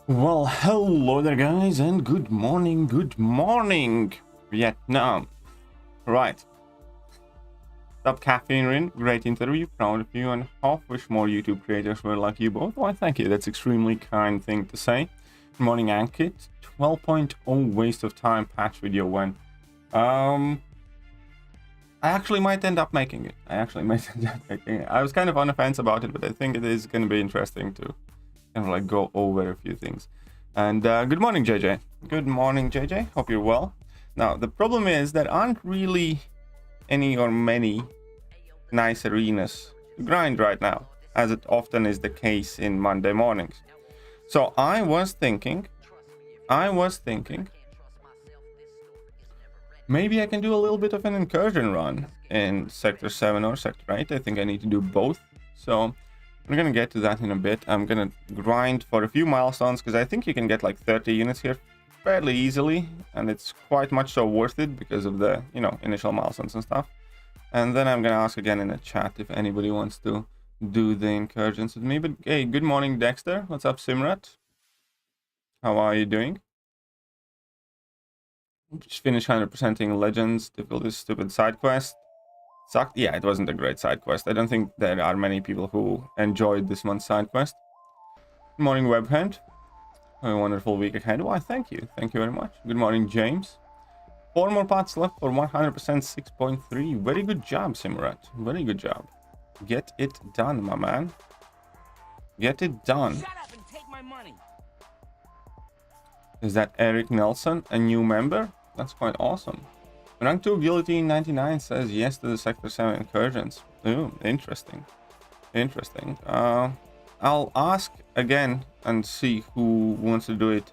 Well, hello there guys, and good morning, Vietnam. Right. Stop caffeine, great interview, proud of you, and half wish more YouTube creators were like you both. Why, thank you, that's extremely kind thing to say. Good morning, Ankit. 12.0 waste of time patch video when I actually might end up making it. I was kind of on the fence about it, but I think it is going to be interesting to kind of like go over a few things. And good morning, JJ. Good morning, JJ. Hope you're well. Now, the problem is there aren't really any or many nice arenas to grind right now, as it often is the case in Monday mornings. So I was thinking, maybe I can do a little bit of an incursion run in Sector 7 or Sector 8. I think I need to do both. So we're gonna get to that in a bit. I'm gonna grind for a few milestones because I think you can get like 30 units here fairly easily, and it's quite much so worth it because of the, you know, initial milestones and stuff. And then I'm gonna ask again in the chat if anybody wants to do the incursions with me. But hey, good morning, Dexter. What's up, Simrat? How are you doing? Just finished 100%ing Legends to fill this stupid side quest. Sucked. Yeah, it wasn't a great side quest. I don't think there are many people who enjoyed this month's side quest. Good morning, Webhand. A wonderful week ahead. Why, thank you. Thank you very much. Good morning, James. 4 more parts left for 100% 6.3. Very good job, Simrat. Very good job. Get it done, my man. Get it done. Shut up and take my money. Is that Eric Nelson, a new member? That's quite awesome. Rank 2 Guillotine 99 says yes to the Sector 7 incursions. Ooh, interesting. Interesting. I'll ask again and see who wants to do it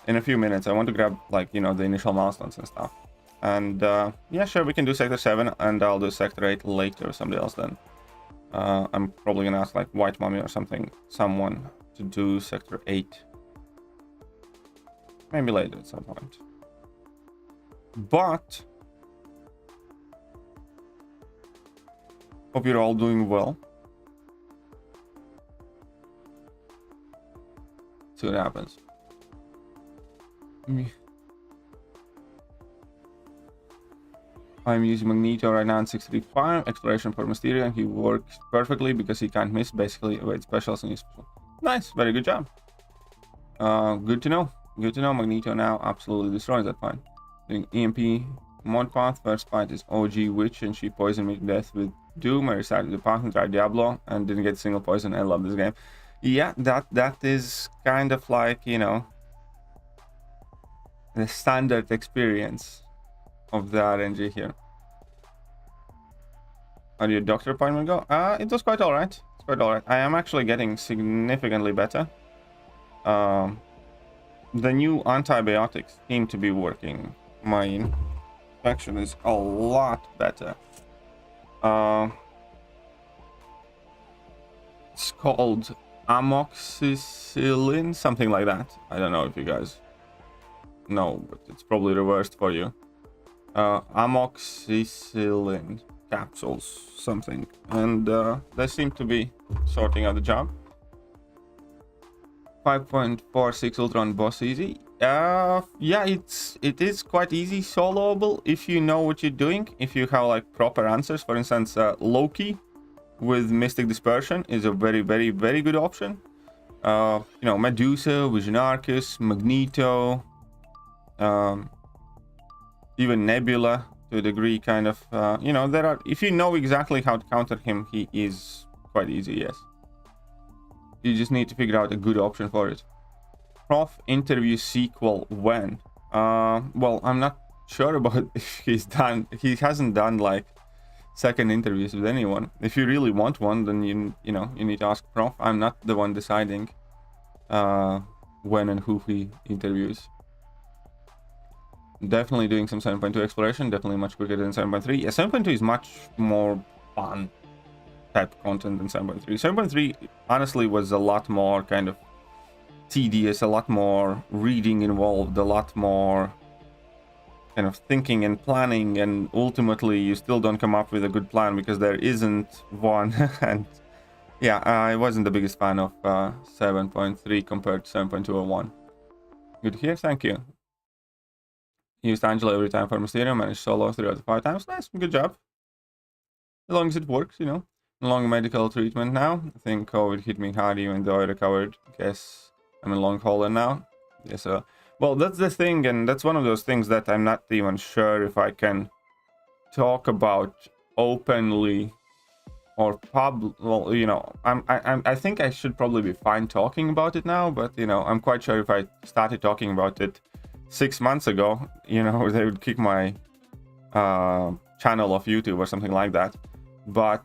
in a few minutes. I want to grab, like, you know, the initial milestones and stuff. And yeah, sure, we can do Sector 7 and I'll do Sector 8 later or somebody else then. I'm probably gonna ask like White Mummy or someone to do Sector 8. Maybe later at some point. But hope you're all doing well. See what happens. I'm using Magneto right now in 635 exploration for Mysterio, and he works perfectly because he can't miss. Basically avoid specials and useful. Nice, very good job. Good to know. Good to know. Magneto now absolutely destroys that fight. Doing EMP mod path. First fight is OG Witch, and she poisoned me to death with Doom. I restarted the path and tried Diablo and didn't get a single poison. I love this game. Yeah, that is kind of like, you know, the standard experience of the RNG here. How did your doctor appointment go? It was quite alright. It's quite alright. I am actually getting significantly better. The new antibiotics seem to be working. My infection is a lot better. It's called amoxicillin, something like that. I don't know if you guys know, but it's probably reversed for you. Amoxicillin capsules, something, and they seem to be sorting out the job. 5.46 Ultra on boss easy. Yeah, it is quite easy soloable if you know what you're doing. If you have like proper answers, for instance, Loki with Mystic Dispersion is a very good option. You know, Medusa, Vision Arcus, Magneto, even Nebula to a degree, kind of. You know, there are, if you know exactly how to counter him, he is quite easy. Yes, you just need to figure out a good option for it. Prof interview sequel when? Well, I'm not sure about if he's done. He hasn't done like second interviews with anyone. If you really want one, then you know, you need to ask Prof. I'm not the one deciding when and who he interviews. Definitely doing some 7.2 exploration, definitely much quicker than 7.3. Yeah, 7.2 is much more fun type content than 7.3. 7.3 honestly was a lot more kind of tedious, a lot more reading involved, a lot more kind of thinking and planning, and ultimately you still don't come up with a good plan because there isn't one. And Yeah, I wasn't the biggest fan of 7.3 compared to 7.201. Good to hear, thank you. Used Angela every time for Mysterio, managed solo 3 out of 5 times. Nice, good job. As long as it works, you know. Long medical treatment now. I think COVID hit me hard even though I recovered. Guess I'm in long hauler now. Yes, well, that's the thing, and that's one of those things that I'm not even sure if I can talk about openly or well, you know, I think I should probably be fine talking about it now, but you know, I'm quite sure if I started talking about it 6 months ago, you know, they would kick my channel off YouTube or something like that. But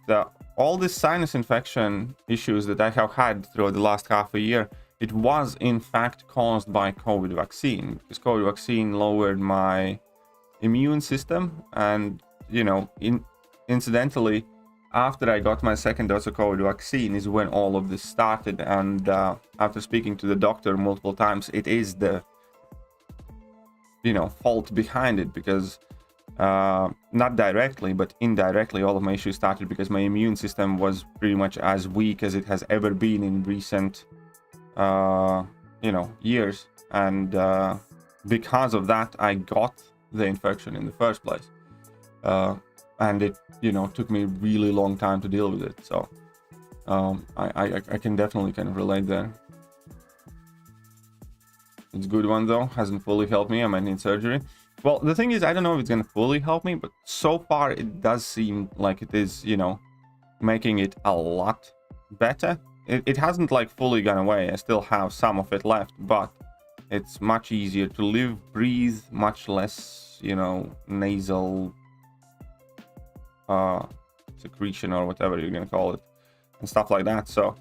all this sinus infection issues that I have had throughout the last half a year, it was in fact caused by COVID vaccine, because COVID vaccine lowered my immune system, and you know, incidentally, after I got my second dose of COVID vaccine is when all of this started. And after speaking to the doctor multiple times, it is the, you know, fault behind it, because not directly but indirectly all of my issues started because my immune system was pretty much as weak as it has ever been in recent you know, years, and because of that I got the infection in the first place, and it, you know, took me a really long time to deal with it. So I can definitely kind of relate there. It's a good one though, hasn't fully helped me. I might need surgery. Well, the thing is, I don't know if it's gonna fully help me, but so far it does seem like it is, you know, making it a lot better. It hasn't like fully gone away. I still have some of it left, but it's much easier to live, breathe, much less, you know, nasal secretion or whatever you're gonna call it, and stuff like that. So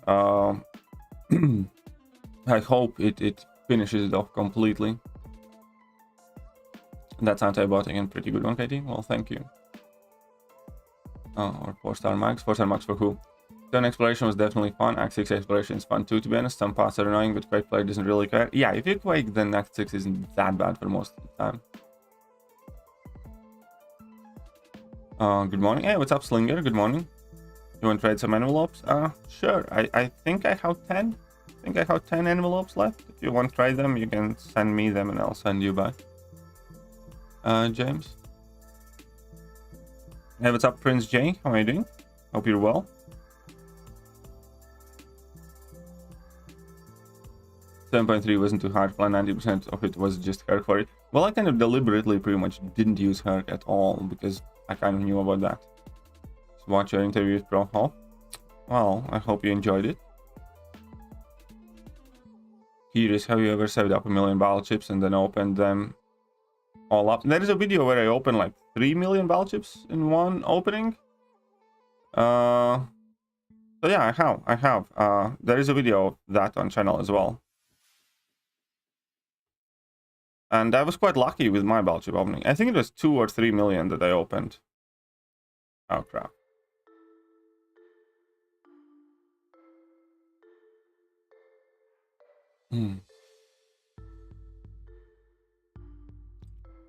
I hope it finishes it off completely. That's antibiotic and pretty good one, Katie. Well, thank you. Oh, or 4-star max. 4-star max for who? Turn exploration was definitely fun. Act 6 exploration is fun too, to be honest. Some parts are annoying, but Quake player doesn't really care. Yeah, if you Quake, then Act 6 isn't that bad for most of the time. Good morning. Hey, what's up, Slinger? Good morning. You want to trade some envelopes? Sure. I think I have 10. I think I have 10 envelopes left. If you want to trade them, you can send me them and I'll send you back. James. Hey, what's up, Prince J? How are you doing? Hope you're well. 7.3 wasn't too hard. 90% of it was just Herc for it. Well, I kind of deliberately pretty much didn't use Herc at all because I kind of knew about that. So watch your interview with Pro Hall. Well, I hope you enjoyed it. Curious, have you ever saved up 1 million battle chips and then opened them all up? There is a video where I opened like 3 million battle chips in one opening. So yeah, I have. There is a video of that on channel as well. And I was quite lucky with my battle chip opening. I think it was 2 or 3 million that I opened. Oh crap.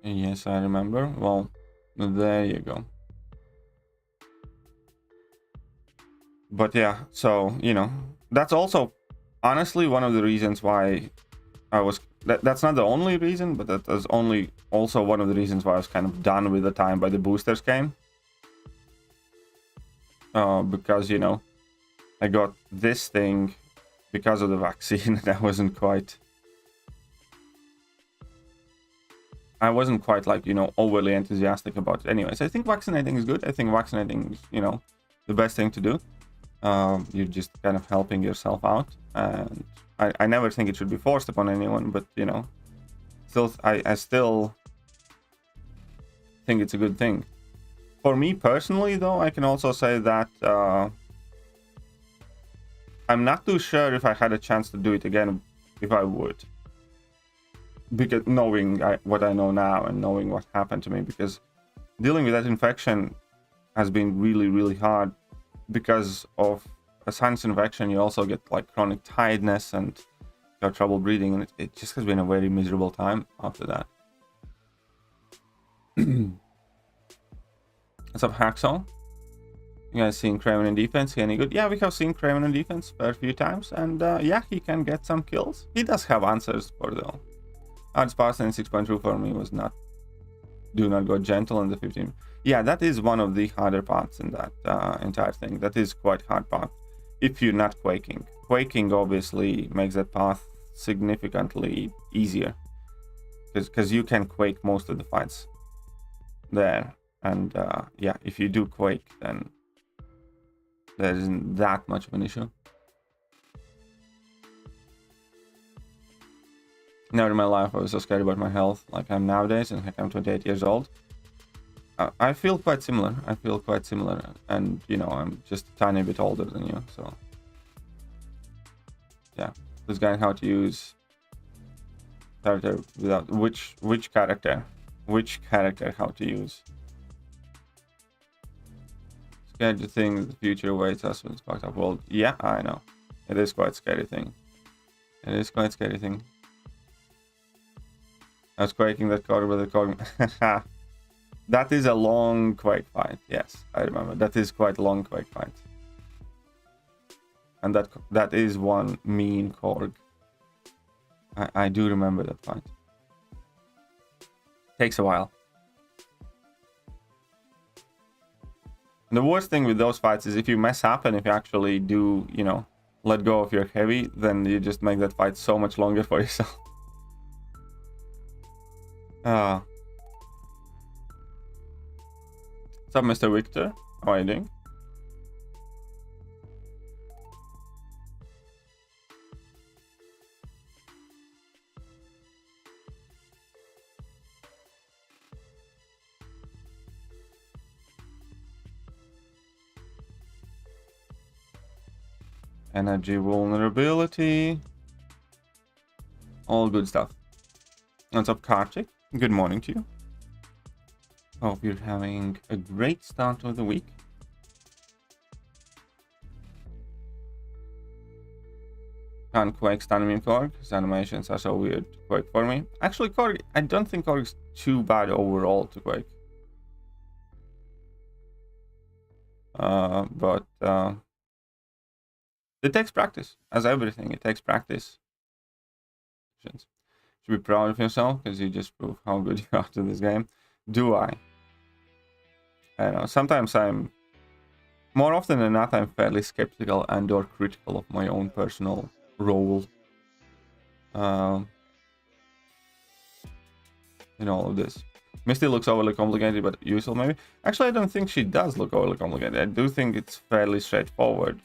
Yes, I remember. Well, there you go. But yeah, so, you know, that's also honestly one of the reasons why I was... That's not the only reason, but that was also one of the reasons why I was kind of done with the time by the boosters came. Because, you know, I got this thing because of the vaccine and I wasn't quite like, you know, overly enthusiastic about it. Anyways, I think vaccinating is good. I think vaccinating is, you know, the best thing to do. You're just kind of helping yourself out, and I never think it should be forced upon anyone, but you know, still I still think it's a good thing. For me personally though, I can also say that I'm not too sure if I had a chance to do it again, if I would, because knowing what I know now and knowing what happened to me, because dealing with that infection has been really hard. Because of a sinus infection, you also get like chronic tiredness and you have trouble breathing, and it just has been a very miserable time after that. What's up, Hacksaw? You guys seen Craven in defense? Any good? Yeah, we have seen Craven in defense a few times, and yeah, he can get some kills. He does have answers for though. Odds passed in 6.2 for me was not. Do not go gentle in the 15. Yeah, that is one of the harder parts in that entire thing. That is quite hard path. If you're not quaking. Quaking obviously makes that path significantly easier. Because you can quake most of the fights there. And yeah, if you do quake, then there isn't that much of an issue. Never in my life I was so scared about my health like I'm nowadays, and heck, I'm 28 years old. I feel quite similar. And you know, I'm just a tiny bit older than you, so yeah. This guy how to use character without which character how to use. Scared to think the future awaits us with this fucked up world. Yeah, I know. It is quite a scary thing. I was quaking that card with the cog. That is a long quake fight. Yes, I remember. That is quite a long quake fight. And that is one mean Korg. I do remember that fight. Takes a while. And the worst thing with those fights is if you mess up and if you actually do, you know, let go of your heavy, then you just make that fight so much longer for yourself. What's up, Mr. Victor? How are you doing? Energy vulnerability. All good stuff. What's up, Kartik? Good morning to you. Hope you're having a great start of the week. Can't quake stun me in Korg. His animations are so weird to quake for me. Actually, Korg, I don't think Korg is too bad overall to quake. But it takes practice, as everything. It takes practice. Should be proud of yourself because you just prove how good you are to this game. Do I? I don't know. Sometimes more often than not, I'm fairly skeptical and or critical of my own personal role in all of this. Misty looks overly complicated, but useful maybe. Actually, I don't think she does look overly complicated. I do think it's fairly straightforward,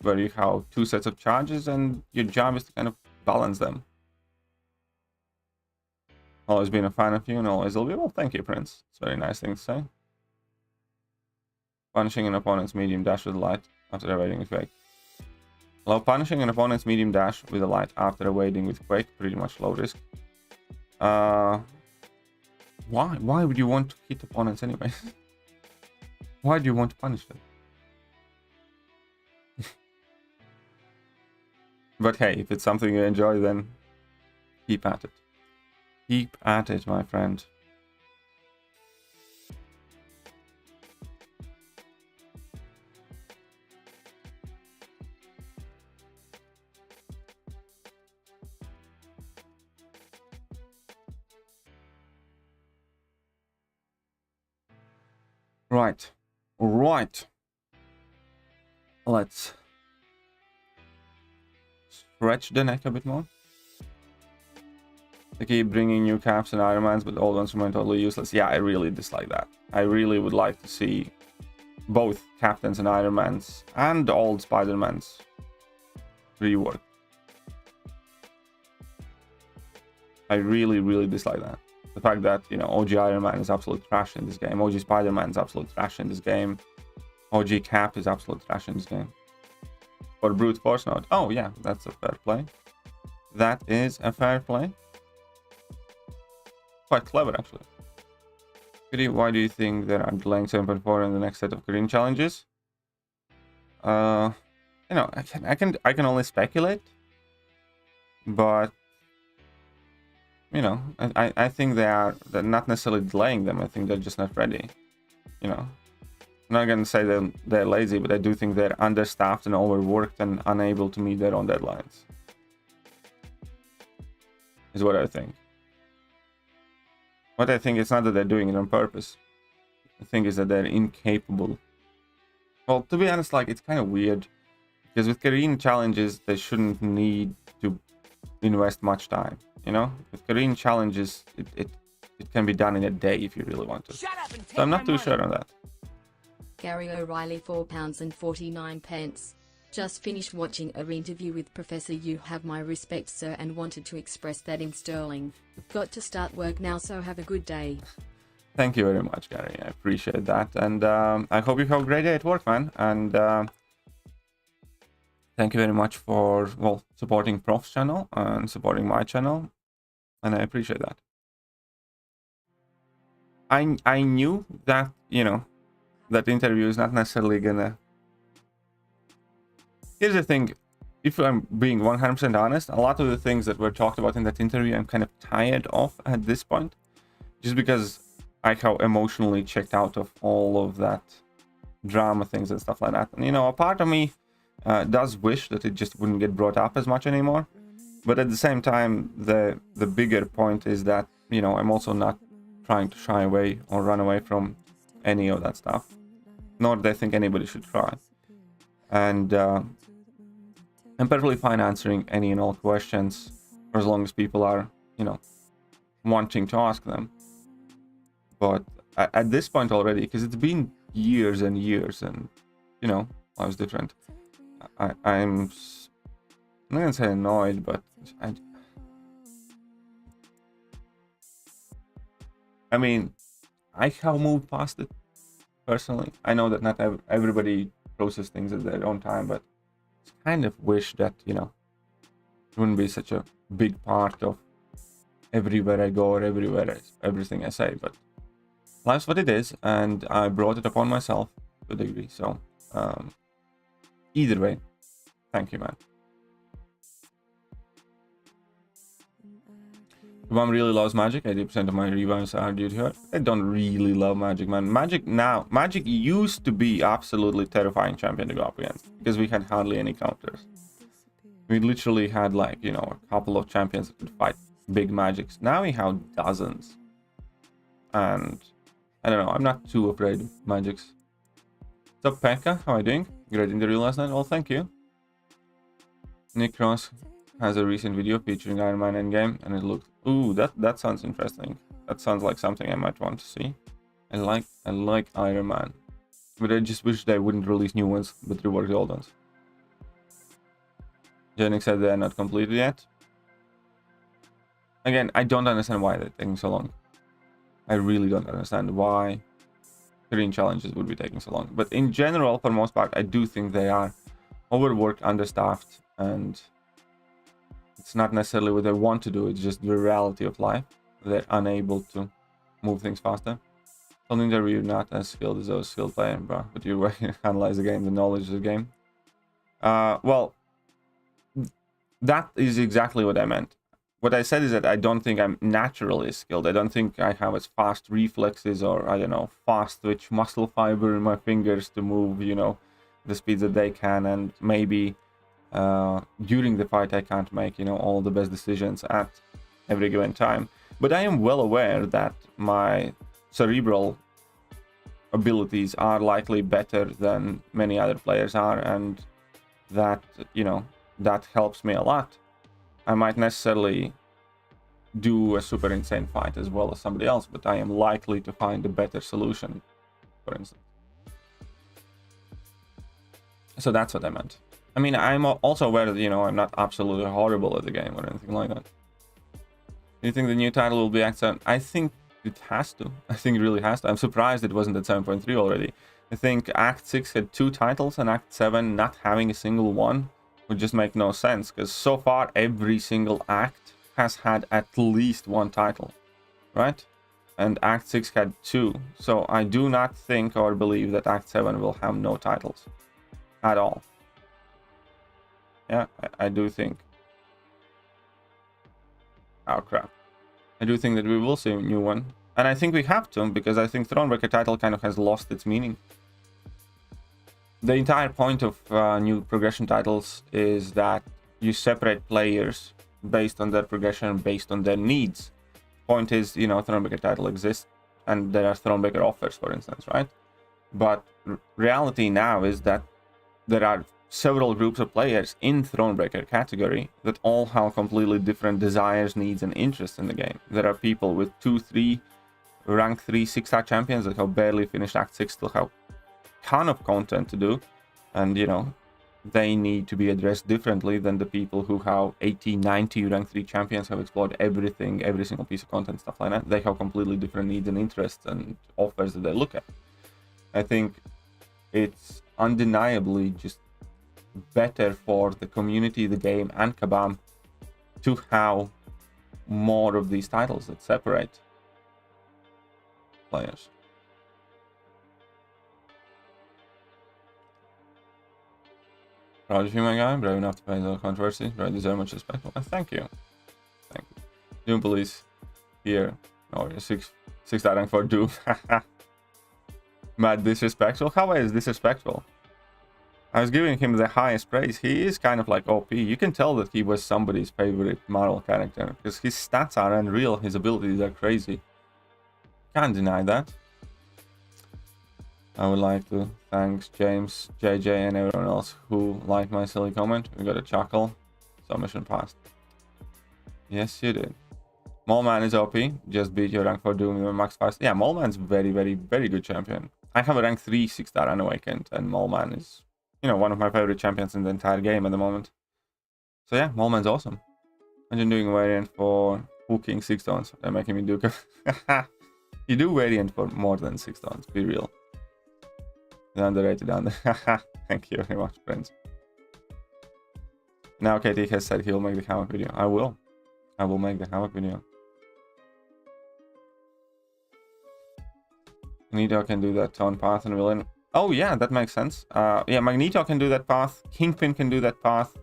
where you have two sets of charges and your job is to kind of balance them. Always been a fan of you and always will be. Well, thank you, Prince. It's a very nice thing to say. Punishing an opponent's medium dash with a light after evading with Quake. Well, punishing an opponent's medium dash with a light after evading with Quake, pretty much low risk. Why would you want to hit opponents anyway? Why do you want to punish them? But hey, if it's something you enjoy, then keep at it. Keep at it, my friend. Right. Let's stretch the neck a bit more. They keep bringing new caps and Ironmans, but old ones remain totally useless. Yeah, I really dislike that. I really would like to see both Captains and Ironmans and old Spider-Mans rework. I really dislike that. The fact that, you know, OG Iron Man is absolute trash in this game. OG Spider-Man is absolute trash in this game. OG Cap is absolute trash in this game. For brute force node. Oh yeah, that's a fair play. That is a fair play. Quite clever, actually. Why do you think there are delaying 7.4 in the next set of Korean challenges? You know, I can only speculate, but you know, I think they're not necessarily delaying them. I think they're just not ready. You know, I'm not gonna say that they're lazy, but I do think they're understaffed and overworked and unable to meet their own deadlines. Is what I think. What I think is not that they're doing it on purpose. The thing is that they're incapable. Well, to be honest, like, it's kind of weird. Because with Korean challenges, they shouldn't need to invest much time, you know? With Korean challenges, it can be done in a day if you really want to. So I'm not too sure on that. Gary O'Reilly, £4.49. Just finished watching an interview with Professor. You have my respect, sir, and wanted to express that in sterling. Got to start work now, so have a good day. Thank you very much, Gary. I appreciate that. And I hope you have a great day at work, man. And thank you very much for, well, supporting Prof's channel and supporting my channel. And I appreciate that. I knew that, you know, that interview is not necessarily gonna... Here's the thing, if I'm being 100% honest, a lot of the things that were talked about in that interview I'm kind of tired of at this point. Just because I how emotionally checked out of all of that drama things and stuff like that. And, you know, a part of me does wish that it just wouldn't get brought up as much anymore. But at the same time, the bigger point is that, you know, I'm also not trying to shy away or run away from any of that stuff. Nor do I think anybody should try. And I'm perfectly fine answering any and all questions for as long as people are, you know, wanting to ask them. But at this point already, because it's been years and years, and, you know, I was different. I'm not gonna say annoyed, but I mean, I have moved past it personally. I know that not everybody processes things at their own time, but I kind of wish that, you know, it wouldn't be such a big part of everywhere I go or everything I say. But life's what it is, and I brought it upon myself to a degree. So either way, thank you, man. Mom really loves Magic. 80% of my reviews are due to her. I don't really love Magic, man. Magic used to be absolutely terrifying champion to go up against, because we had hardly any counters. We literally had, like, you know, a couple of champions that could fight big Magics. Now we have dozens. And I don't know, I'm not too afraid of Magics. What's up, Pekka? How are you doing? Great interview last night. Well, thank you. Nick Cross has a recent video featuring Iron Man Endgame, and it looks... Ooh, that sounds interesting. That sounds like something I might want to see. I like Iron Man. But I just wish they wouldn't release new ones, but rework the old ones. Jenix said they're not completed yet. Again, I don't understand why they're taking so long. I really don't understand why Korean challenges would be taking so long. But in general, for the most part, I do think they are overworked, understaffed, and it's not necessarily what they want to do, it's just the reality of life. They're unable to move things faster. On the interview, you're not as skilled as those skilled players, but you analyze the game, the knowledge of the game. Well, that is exactly what I meant. What I said is that I don't think I'm naturally skilled. I don't think I have as fast reflexes or, I don't know, fast twitch muscle fiber in my fingers to move, you know, the speeds that they can. And maybe during the fight I can't make, you know, all the best decisions at every given time. But I am well aware that my cerebral abilities are likely better than many other players are, and that, you know, that helps me a lot. I might necessarily do a super insane fight as well as somebody else, but I am likely to find a better solution, for instance. So that's what I meant. I mean, I'm also aware that, you know, I'm not absolutely horrible at the game or anything like that. Do you think the new title will be Act 7? I think it has to. I think it really has to. I'm surprised it wasn't at 7.3 already. I think Act 6 had 2 titles, and Act 7 not having a single one would just make no sense, because so far every single act has had at least 1 title, right? And Act 6 had 2. So I do not think or believe that Act 7 will have no titles at all. Yeah, I do think. Oh crap. I do think that we will see a new one. And I think we have to, because I think Thronebreaker title kind of has lost its meaning. the entire point of new progression titles is that you separate players based on their progression, based on their needs. Point is, you know, Thronebreaker title exists, and there are Thronebreaker offers, for instance, right? But reality now is that there are several groups of players in Thronebreaker category that all have completely different desires, needs, and interests in the game. There are people with 2, 3, rank 3, 6-star champions that have barely finished Act 6, still have a ton of content to do, and, you know, they need to be addressed differently than the people who have 80, 90 rank 3 champions, have explored everything, every single piece of content, stuff like that. They have completely different needs and interests and offers that they look at. I think it's undeniably just better for the community, the game, and Kabam to have more of these titles that separate players. Proud of you, my guy. Brave enough to face the controversy. Bro, deserve much respect. Well, thank you. Thank you. Doom Police here. Oh, you're 6-star rank for Doom. Mad disrespectful? How is disrespectful? I was giving him the highest praise. He is kind of like OP. You can tell that he was somebody's favorite Marvel character because his stats are unreal. His abilities are crazy. Can't deny that. I would like to thank James, JJ, and everyone else who liked my silly comment. We got a chuckle. So mission passed. Yes, you did. Mallman is OP. Just beat your rank 4 Doom with max 5. Yeah, Mallman's very, very, very good champion. I have a rank 3 6-star Unawakened, and Mallman is, you know, one of my favorite champions in the entire game at the moment. So yeah, Mallman's awesome. Imagine doing a variant for hooking 6 stones. They're making me do... You do variant for more than 6 stones, be real. The underrated under. Thank you very much, friends. Now KT has said he'll make the Havoc video. I will. I will make the Havoc video. Magneto can do that tone path and villain. Oh yeah, that makes sense. Yeah, Magneto can do that path. Kingpin can do that path.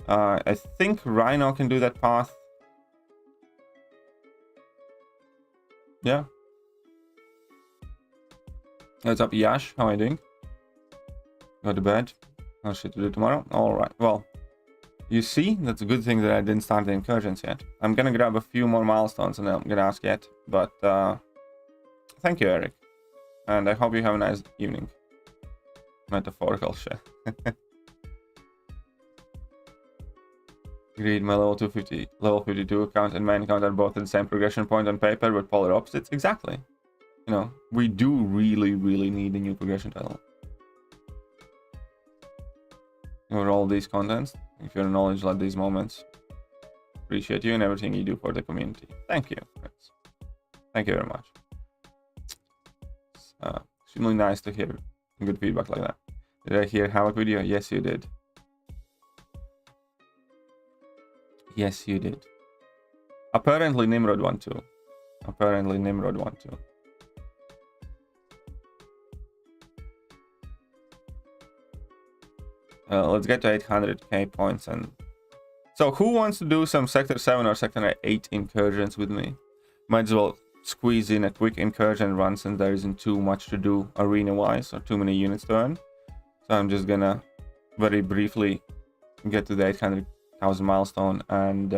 I think Rhino can do that path. Yeah. What's up, Yash? How are you doing? Go to bed. No shit to do tomorrow. Alright, well. You see, that's a good thing that I didn't start the incursions yet. I'm gonna grab a few more milestones and I'm gonna ask yet. But, thank you, Eric. And I hope you have a nice evening. Metaphorical shit. Agreed, my level 250, level 52 account and main account are both at the same progression point on paper, but polar opposites. Exactly. You know, we do really, really need a new progression title. Over all these contents, if you're knowledge at these moments, appreciate you and everything you do for the community. Thank you, friends. Thank you very much. It's extremely nice to hear good feedback like that. Did I hear Havoc video? Yes, you did. Yes, you did. Apparently Nimrod won too. Apparently Nimrod won too. Let's get to 800k points. And so who wants to do some sector 7 or sector 8 incursions with me? Might as well squeeze in a quick incursion run since there isn't too much to do arena wise or too many units to earn. So I'm just gonna very briefly get to the 800,000 milestone and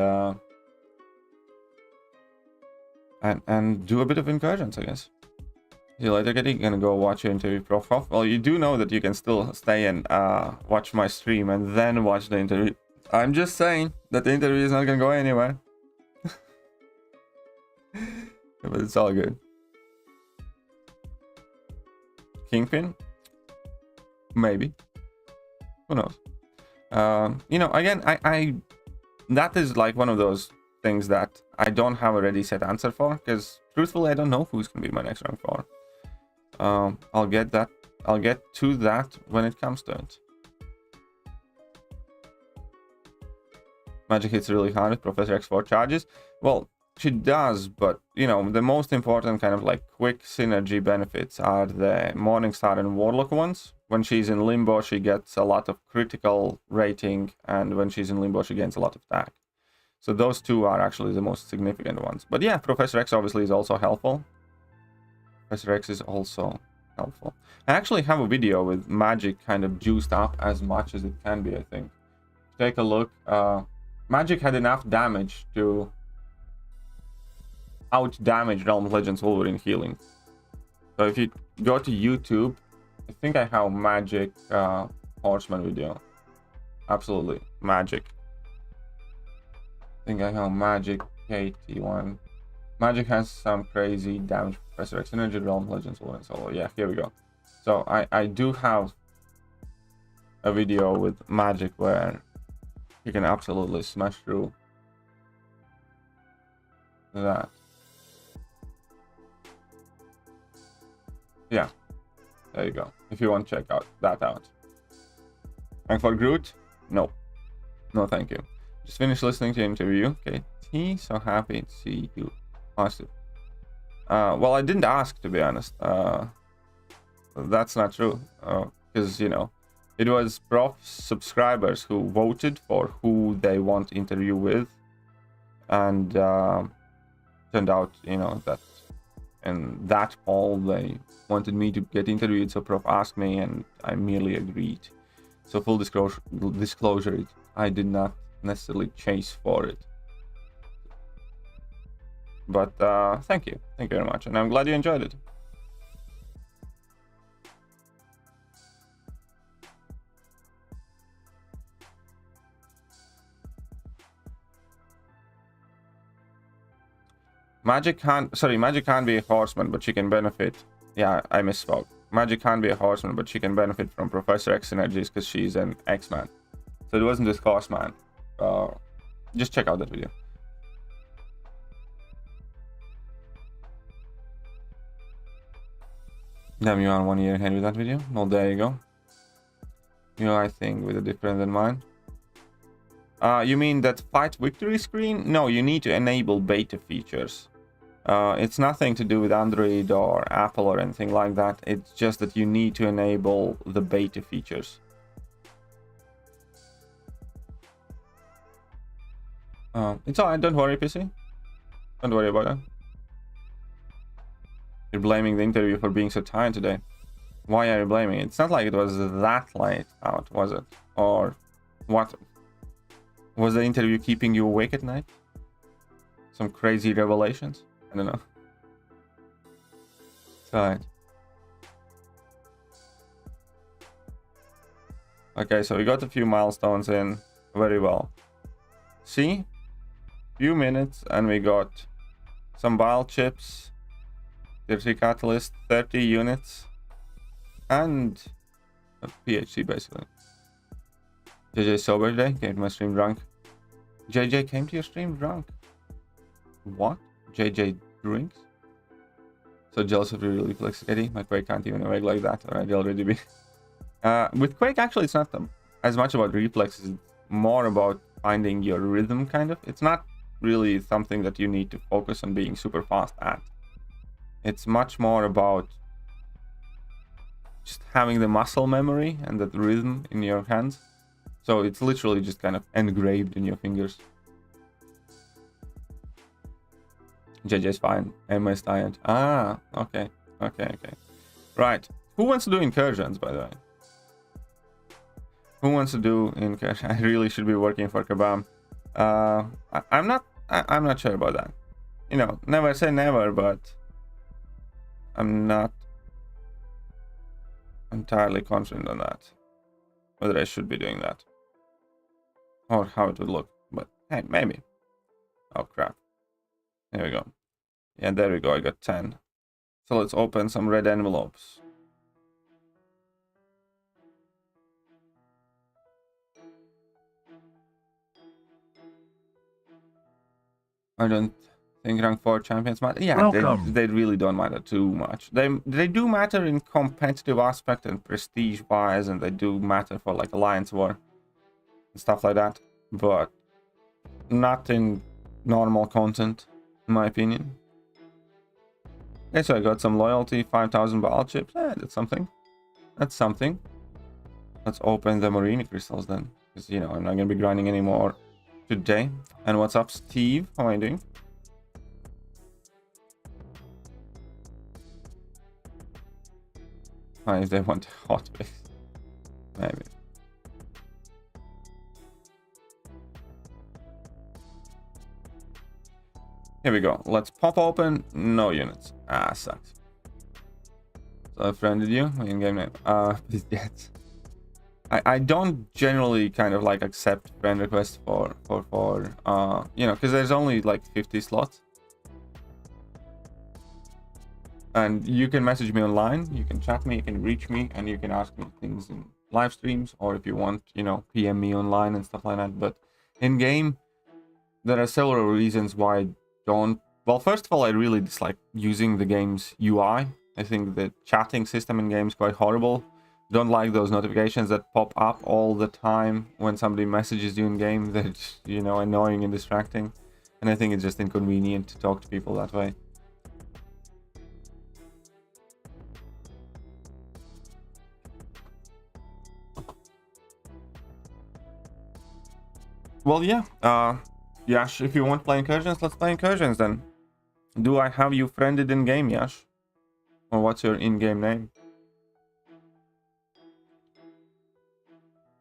do a bit of incursions, I guess. See you later, Kitty. Gonna go watch your interview, Prof. Well, you do know that you can still stay and watch my stream and then watch the interview. I'm just saying that the interview is not gonna go anywhere. But it's all good. Kingpin? Maybe. Who knows? You know, again, I that is like one of those things that I don't have a ready set answer for, because truthfully I don't know who's gonna be my next rank 4. I'll get to that when it comes to it. Magic hits really hard with Professor X4 charges. Well, she does, but you know, the most important kind of like quick synergy benefits are the Morningstar and Warlock ones. When she's in Limbo, she gets a lot of critical rating, and when she's in Limbo, she gains a lot of attack. So those two are actually the most significant ones. But yeah, Professor X obviously is also helpful. Professor X is also helpful. I actually have a video with magic kind of juiced up as much as it can be, I think. Take a look. Magic had enough damage to out-damage Realm Legends Wolverine healing. So if you go to YouTube, I think I have magic horseman video. Absolutely magic. I think I have magic KT1. Magic has some crazy damage. Professor X Energy, Realm Legends Wolverine Solo. Yeah, here we go. So I do have a video with magic where you can absolutely smash through that. Yeah, there you go. If you want to check that out. And for Groot, no, thank you. Just finished listening to the interview. Okay, so happy to see you. Awesome. Well, I didn't ask, to be honest. That's not true, because you know, it was prof subscribers who voted for who they want to interview with, and turned out, you know, that in that poll they wanted me to get interviewed. So prof asked me, and I merely agreed. So full disclosure, I did not necessarily chase for it. But thank you very much, and I'm glad you enjoyed it. Magic can't be a horseman, but she can benefit. Yeah, I misspoke. Magic can't be a horseman, but she can benefit from Professor X synergies because she's an X-Man. So it wasn't just horseman. Just check out that video. Damn, you are 1 year ahead with that video. Well, there you go. You know, I think with a different than mine. You mean that fight victory screen? No, you need to enable beta features. It's nothing to do with Android or Apple or anything like that. It's just that you need to enable the beta features. It's alright, don't worry, PC. Don't worry about it. You're blaming the interview for being so tired today. Why are you blaming it? It's not like it was that late out, was it? Or what? Was the interview keeping you awake at night? Some crazy revelations? I don't know. It's alright. Okay, so we got a few milestones in very well. See? Few minutes and we got some bile chips, 30 catalyst, 30 units, and a PhD basically. JJ sober today, came to my stream drunk. JJ came to your stream drunk? What? JJ drinks? So jealous of your reflex, Eddie. My Quake can't even awake like that, or I'd already be. With Quake, actually, it's not as much about reflexes, it's more about finding your rhythm, kind of. It's not really something that you need to focus on being super fast at. It's much more about just having the muscle memory and that rhythm in your hands. So it's literally just kind of engraved in your fingers. JJ's fine. Emma is tired. Ah, okay. Right. Who wants to do incursions, by the way? Who wants to do incursion? I really should be working for Kabam. I'm not sure about that. You know, never say never, but I'm not entirely confident on that. Whether I should be doing that. Or how it would look. But hey, maybe. Oh crap. There we go. Yeah, there we go. I got 10. So let's open some red envelopes. I don't think rank 4 champions matter. Yeah, they really don't matter too much. They do matter in competitive aspect and prestige wise, and they do matter for like Alliance War and stuff like that, but not in normal content, in my opinion. Okay, so I got some loyalty, 5,000 bile chips. That's something. That's something. Let's open the marine crystals then, because you know I'm not gonna be grinding anymore today. And what's up, Steve? How are you doing? If they want hot fix. Maybe. Here we go. Let's pop open. No units. Ah, sucks. So I friended you. In-game name. Please get. I don't generally kind of like accept friend requests for you know, because there's only like 50 slots. And you can message me online, you can chat me, you can reach me, and you can ask me things in live streams, or if you want, you know, PM me online and stuff like that. But in game, there are several reasons why I don't. Well, first of all, I really dislike using the game's UI. I think the chatting system in game is quite horrible. Don't like those notifications that pop up all the time when somebody messages you in game. They're just, you know, annoying and distracting. And I think it's just inconvenient to talk to people that way. Well, yeah. Yash, if you want to play Incursions, let's play Incursions then. Do I have you friended in game, Yash? Or what's your in-game name?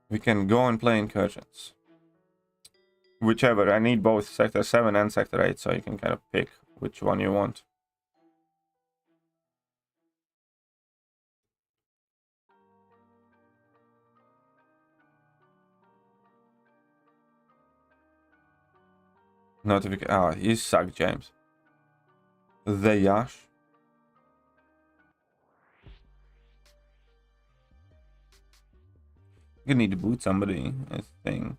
We can go and play Incursions. Whichever. I need both Sector 7 and Sector 8, so you can kind of pick which one you want. Notification. Ah, you suck, James. The Yash. You need to boot somebody, I think.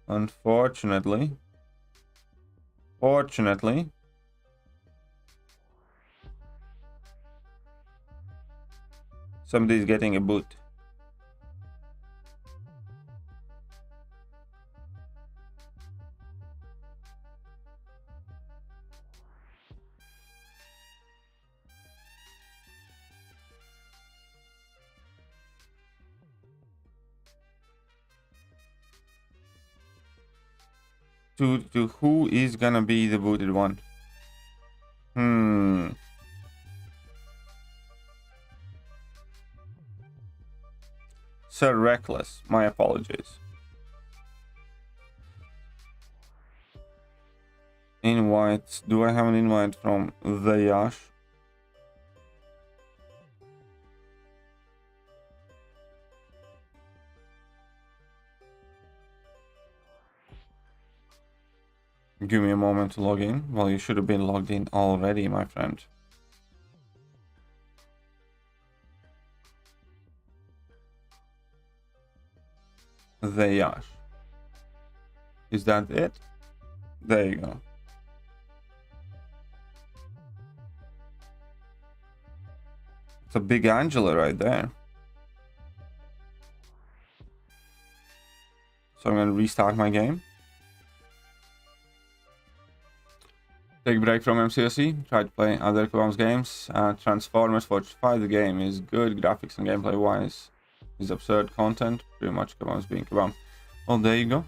Unfortunately. Fortunately. Somebody's getting a boot. To who is gonna be the booted one? Sir Reckless, my apologies. Invites. Do I have an invite from the Yash? Give me a moment to log in. Well, you should have been logged in already, my friend. The Yash. Is that it? There you go. It's a big Angela right there. So I'm gonna restart my game. Take a break from MCOC, try to play other Kabam's games. Transformers 45, the game is good, graphics and gameplay wise is absurd content, pretty much Kabam's being Kabam. Well, there you go.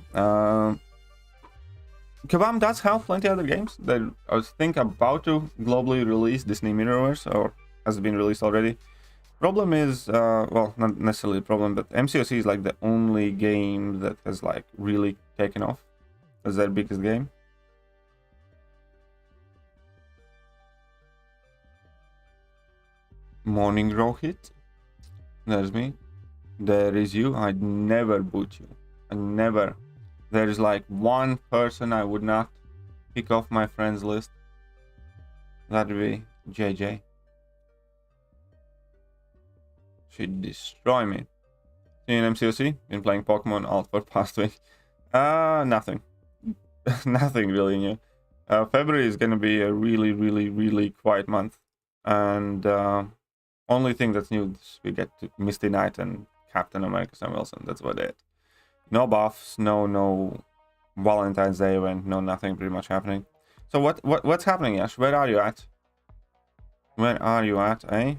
Kabam does have plenty of other games that I was about to globally release Disney Mirrorverse, or has been released already. Problem is, well, not necessarily a problem, but MCOC is like the only game that has like really taken off as their biggest game. Morning Rohit. There's me. There is you. I'd never boot you. I never. There is like one person I would not pick off my friends list. That'd be JJ. She'd destroy me. In MCOC, been playing Pokemon Alt for past week. Nothing. Nothing really new. February is gonna be a really quiet month. And only thing that's new is we get to Misty Knight and Captain America Sam Wilson. That's about it. No buffs, no Valentine's Day event, no nothing pretty much happening. So what's happening, Yash? Where are you at? Where are you at, eh,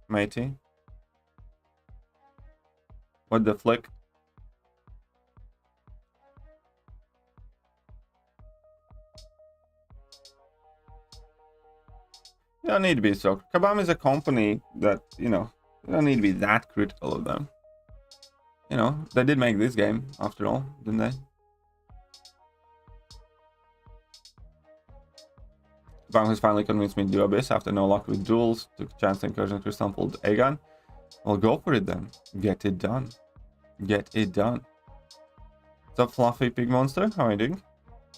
matey? What the flick? You don't need to be so. Kabam is a company that, you know, You don't need to be that critical of them. You know, they did make this game, after all, didn't they? Bang has finally convinced me to do Abyss after no luck with duels. Took a chance to Incursion to stumbled A-gun. Well, go for it then. Get it done. Get it done. What's up, Fluffy Pig Monster? How are you doing?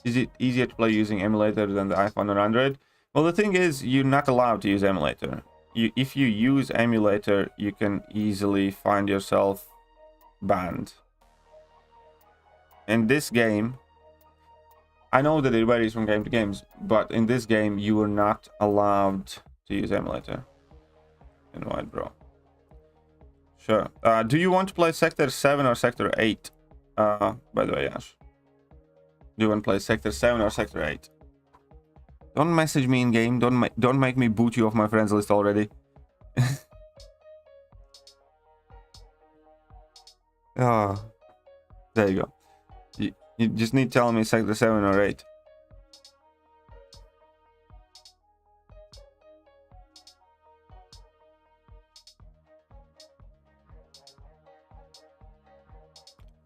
Is it easier to play using emulator than the iPhone or Android? Well, the thing is, you're not allowed to use emulator. If you use emulator, you can easily find yourself banned. In this game, I know that it varies from game to games, but in this game, you are not allowed to use emulator. Invite, bro. Sure. Do you want to play Sector 7 or Sector 8? By the way, Ash. Do you want to play Sector 7 or Sector 8? Don't message me in game. Don't make me boot you off my friends list already. Oh, there you go. You just need to tell me Sector 7 or 8.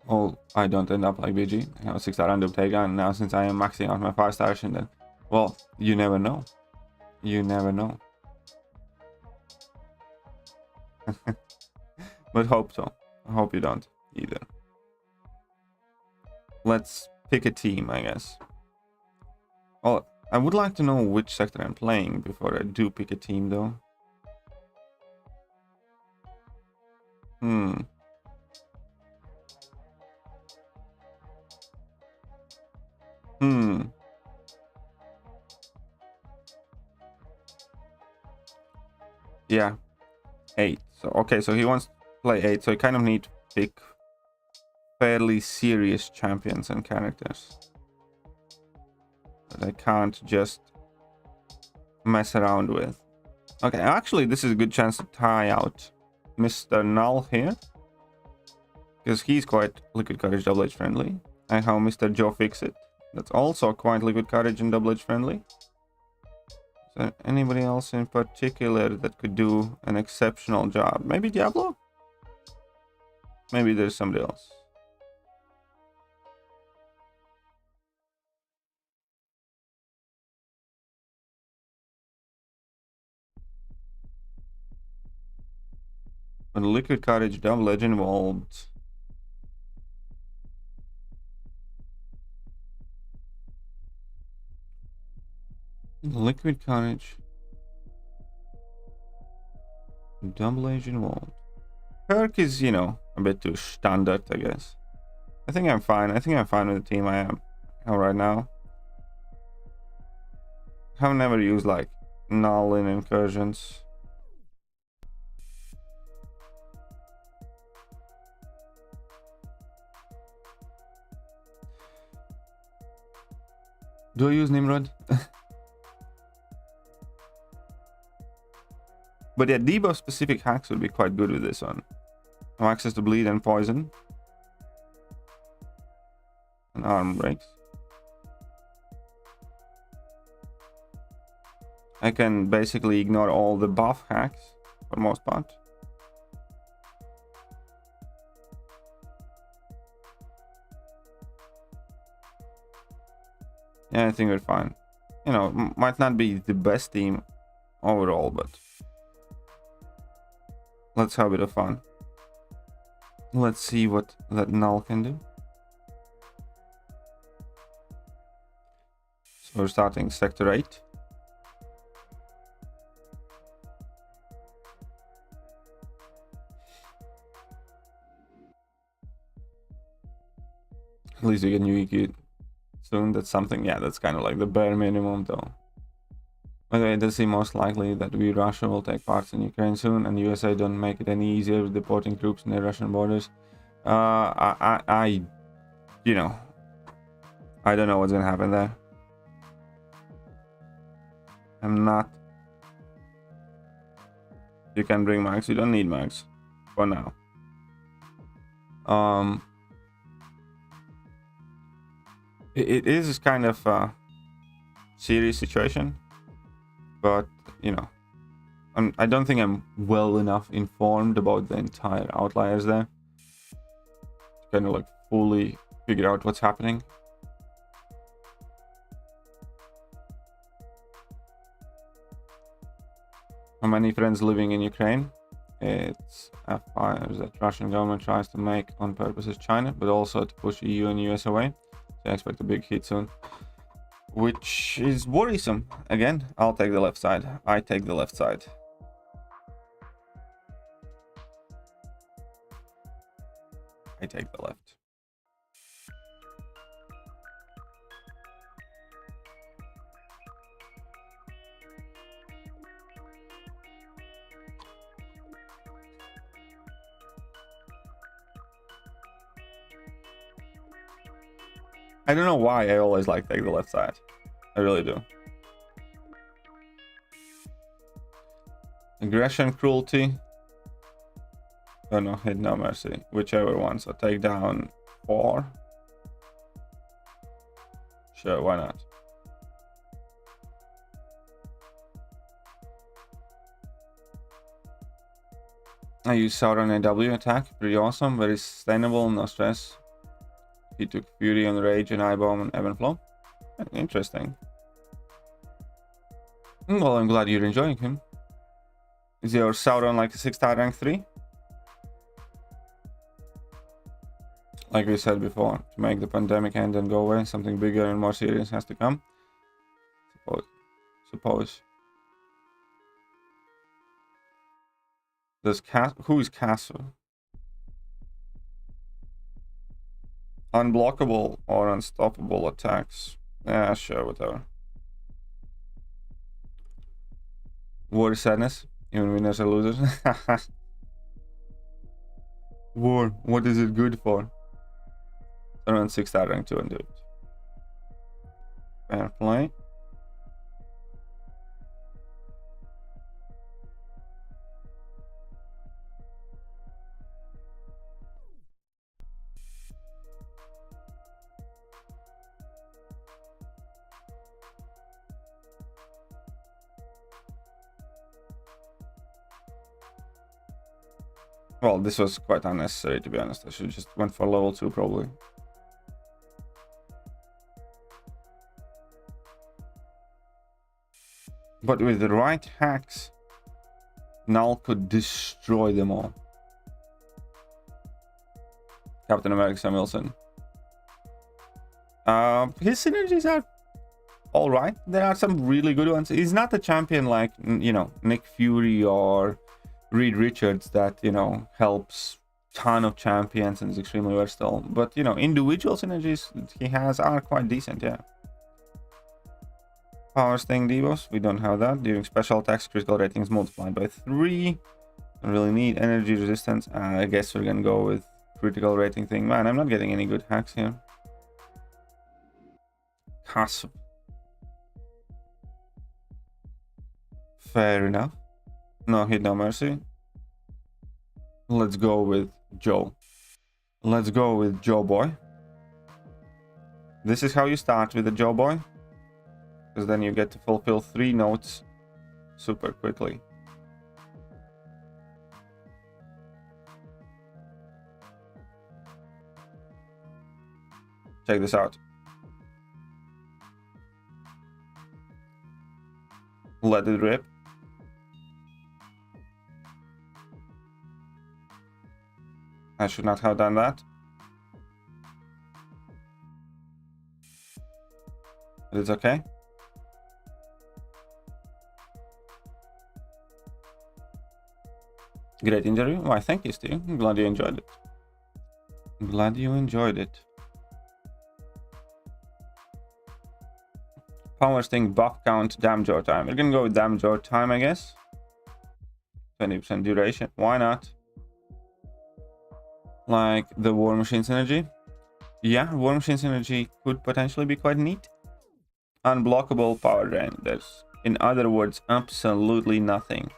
Oh, I don't end up like BG. I have a 6-star random takedown, and now since I am maxing out my 5-star then, well, you never know. You never know. But hope so. I hope you don't either. Let's pick a team, I guess. Oh, I would like to know which sector I'm playing before I do pick a team, though. Yeah. 8. So, okay, so he wants to play 8, so you kind of need to pick fairly serious champions and characters that I can't just mess around with. Okay, actually, this is a good chance to try out Mr. Null here, because he's quite Liquid Courage Double Edge friendly. And how Mr. Joe Fixit, that's also quite Liquid Courage and Double Edge friendly. Is there anybody else in particular that could do an exceptional job? Maybe Diablo? Maybe there's somebody else. But Liquid Courage Double Edge involved. Liquid Courage Double Edge involved. Perk is, you know, a bit too standard, I guess. I think I'm fine. I think I'm fine with the team I am right now. I've never used like null in incursions. Do I use Nimrod? But yeah, debuff specific hacks would be quite good with this one. No access to bleed and poison. And arm breaks. I can basically ignore all the buff hacks for the most part. Yeah, I think we're fine. You know, might not be the best team overall, but let's have a bit of fun. Let's see what that null can do. So we're starting Sector 8. At least we get new EQ soon. That's something, yeah, that's kind of like the bare minimum though. By the way, it does seem most likely that we Russia will take part in Ukraine soon, and USA don't make it any easier with deporting troops near Russian borders. You know, I don't know what's gonna happen there. I'm not. You can bring mags. You don't need mags for now. It is kind of a serious situation, but you know, I don't think I'm well enough informed about the entire outliers there to kind of like fully figure out what's happening. How many friends living in Ukraine? It's F5 that Russian government tries to make on purpose as China, but also to push EU and US away. So I expect a big hit soon, which is worrisome. Again, I'll take the left side. I take the left side. I take the left. I don't know why I always like take the left side. I really do. Aggression, cruelty. Oh no, hit no mercy. Whichever one. So take down 4. Sure, why not? I use Sauron AW attack. Pretty awesome. Very sustainable. No stress. He took Fury on Rage and Eyebomb and Ebb and Flow. Interesting. Well, I'm glad you're enjoying him. Is your Sauron like a 6-star rank 3? Like we said before, to make the pandemic end and go away, something bigger and more serious has to come. Suppose. Who is Castle? Unblockable or unstoppable attacks. Yeah, sure, whatever. War is sadness. Even winners are losers. War, what is it good for? Around 6-star rank 2 and do it. Fair play. Well, this was quite unnecessary, to be honest. I should just went for level 2 probably. But with the right hacks, Null could destroy them all. Captain America Sam Wilson. His synergies are alright. There are some really good ones. He's not a champion like, you know, Nick Fury or Reed Richards that, you know, helps ton of champions and is extremely versatile. But, you know, individual synergies he has are quite decent, yeah. Power Sting Devos, we don't have that. During special attacks, critical ratings multiplied by 3. Don't really need energy resistance. I guess we're gonna go with critical rating thing. Man, I'm not getting any good hacks here. Cusp. Fair enough. No hit, no mercy. Let's go with Joe. Let's go with Joe Boy. This is how you start with the Joe Boy. Because then you get to fulfill 3 notes super quickly. Check this out. Let it rip. I should not have done that. But it's okay. Great interview. Why, thank you, Steve. I'm glad you enjoyed it. I'm glad you enjoyed it. Power Sting, buff count, damage over time. We're gonna go with damage over time, I guess. 20% duration. Why not? Like the War Machine synergy. Yeah, War Machine synergy could potentially be quite neat. Unblockable power drain. There's, in other words, absolutely nothing.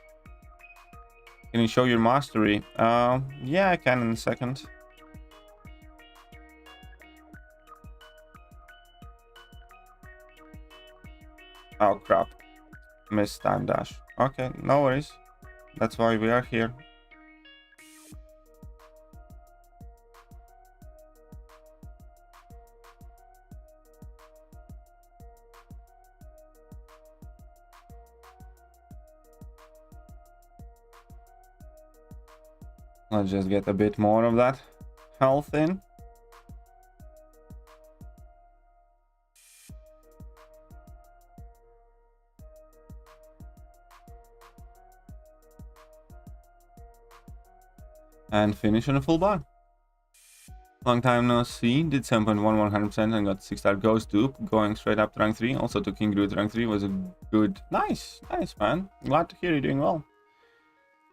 Can you show your mastery? Yeah, I can in a second. Oh crap. Missed time dash. Okay, no worries. That's why we are here. Let's just get a bit more of that health in. And finish on a full bar. Long time no see. Did 7.1 100% and got 6-star ghost dupe. Going straight up to rank 3. Also took Thekiryu to rank 3. Was a good... Nice man. Glad to hear you're doing well.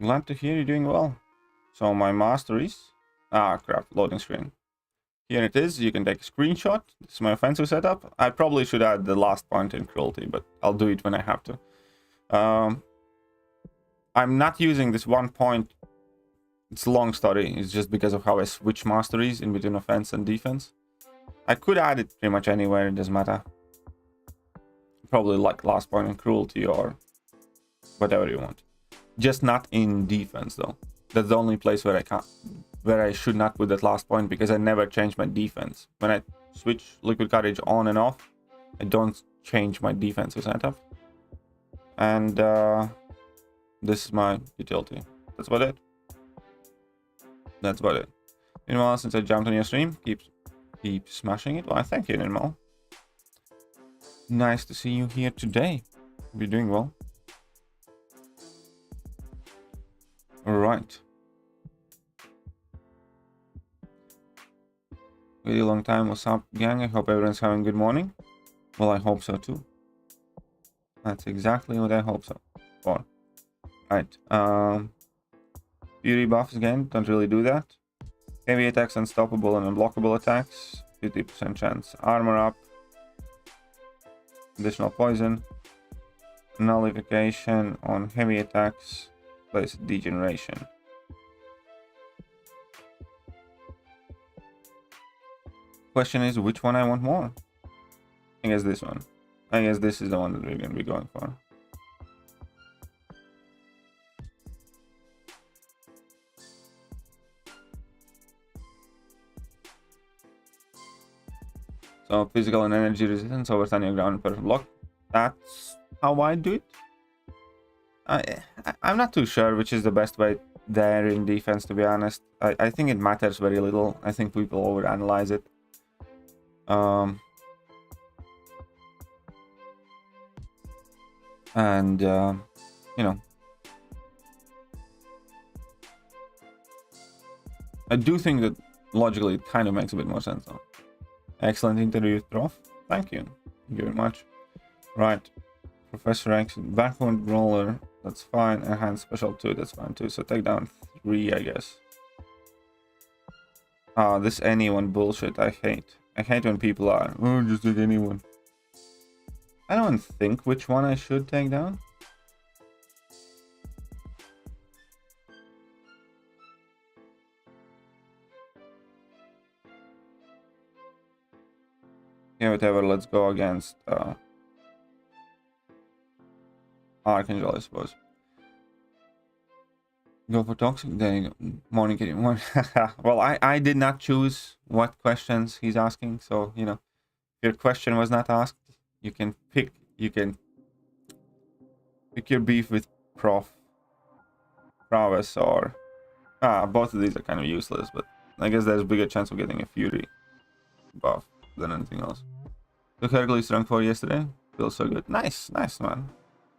Glad to hear you're doing well. So my masteries... Ah crap, loading screen. Here it is. You can take a screenshot. This is my offensive setup. I probably should add the last point in cruelty, but I'll do it when I have to. I'm not using this 1 point. It's a long story. It's just because of how I switch masteries in between offense and defense. I could add it pretty much anywhere, it doesn't matter. Probably like last point in cruelty or whatever you want. Just not in defense though. That's the only place where I should not put that last point, because I never change my defense. When I switch liquid courage on and off, I don't change my defensive setup. And this is my utility. That's about it. That's about it. Meanwhile, since I jumped on your stream, keep smashing it. Well, thank you, Ninmal. Nice to see you here today. You're doing well. Alright. Really long time. What's up, gang? I hope everyone's having a good morning. Well, I hope so too. That's exactly what I hope so for. Right. Fury buffs again, don't really do that. Heavy attacks, unstoppable and unblockable attacks. 50% chance. Armor up. Additional poison. Nullification on heavy attacks. Place degeneration. Question is which one I want more? I guess this one. I guess this is the one that we're going to be going for. So physical and energy resistance over standing ground and perfect block. That's how I do it. I'm not too sure which is the best way there in defense, to be honest. I think it matters very little. I think people overanalyze it. You know, I do think that logically it kind of makes a bit more sense though. Excellent interview, Prof. Thank you. Thank you very much. Right. Professor X, backward roller, that's fine. Enhanced special 2, that's fine too. So take down 3, I guess. Ah, this anyone bullshit, I hate. I hate when people are, oh, just take anyone. I don't think which one I should take down. Yeah, whatever, let's go against Archangel, I suppose. Go for toxic, there you go. Morning kitty. Well, I did not choose what questions he's asking, so you know, if your question was not asked, you can pick your beef with Prowess or both of these are kind of useless, but I guess there's a bigger chance of getting a Fury buff than anything else. Took Hercules rank 4 yesterday. Feels so good. Nice man.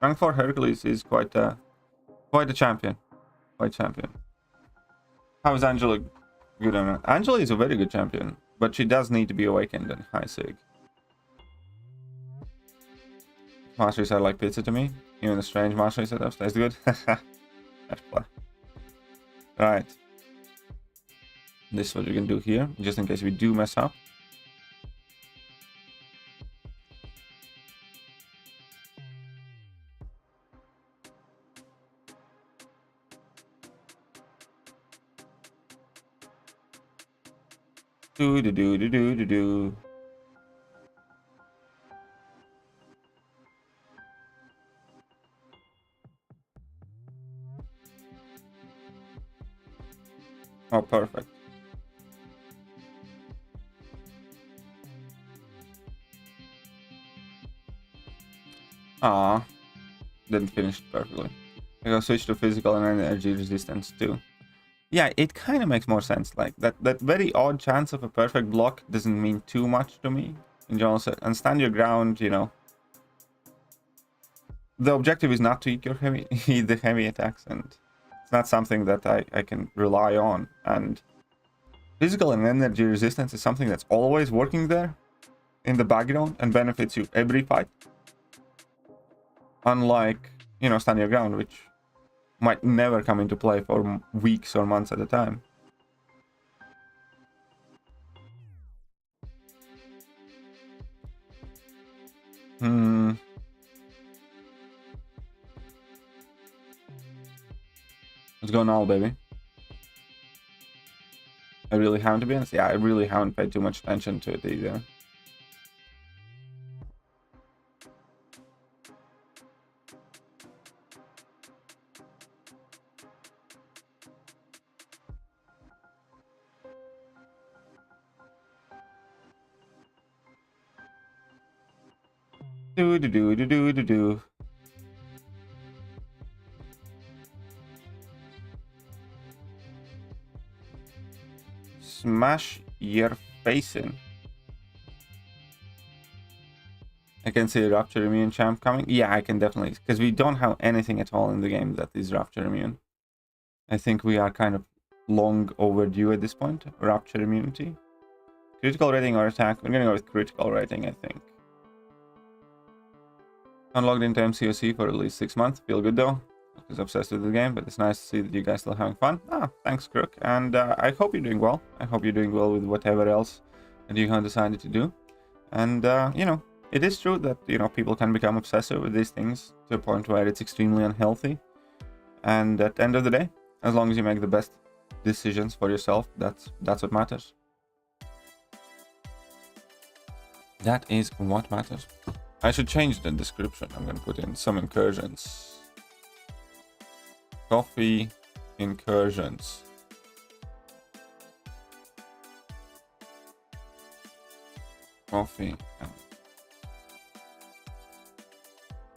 Rank 4 Hercules is quite a champion. Quite champion. How is Angela good on it? Angela is a very good champion, but she does need to be awakened in high sig. Masteries are like pizza to me. Even the strange mastery setups taste good. Right. This is what we can do here, just in case we do mess up. Do. Oh, perfect. Ah, didn't finish it perfectly. I gotta switch to physical and energy resistance too. Yeah, it kind of makes more sense. Like that very odd chance of a perfect block doesn't mean too much to me in general. And stand your ground, you know. The objective is not to eat the heavy attacks, and it's not something that I can rely on. And physical and energy resistance is something that's always working there in the background and benefits you every fight. Unlike, you know, stand your ground, which might never come into play for weeks or months at a time. Let's go now, baby. I really haven't, to be honest. Yeah, I really haven't paid too much attention to it either. Do. Smash your face in. I can see a Rupture Immune champ coming. Yeah, I can definitely, because we don't have anything at all in the game that is Rupture Immune. I think we are kind of long overdue at this point. Rupture Immunity. Critical rating or attack? We're gonna go with critical rating, I think. Unlocked into MCOC for at least 6 months. Feel good though. I was obsessed with the game, but it's nice to see that you guys still having fun. Ah, thanks, Crook. And I hope you're doing well. I hope you're doing well with whatever else that you have decided to do. And, you know, it is true that, you know, people can become obsessive with these things to a point where it's extremely unhealthy. And at the end of the day, as long as you make the best decisions for yourself, that's what matters. That is what matters. I should change the description. I'm going to put in some incursions. Coffee incursions. Coffee and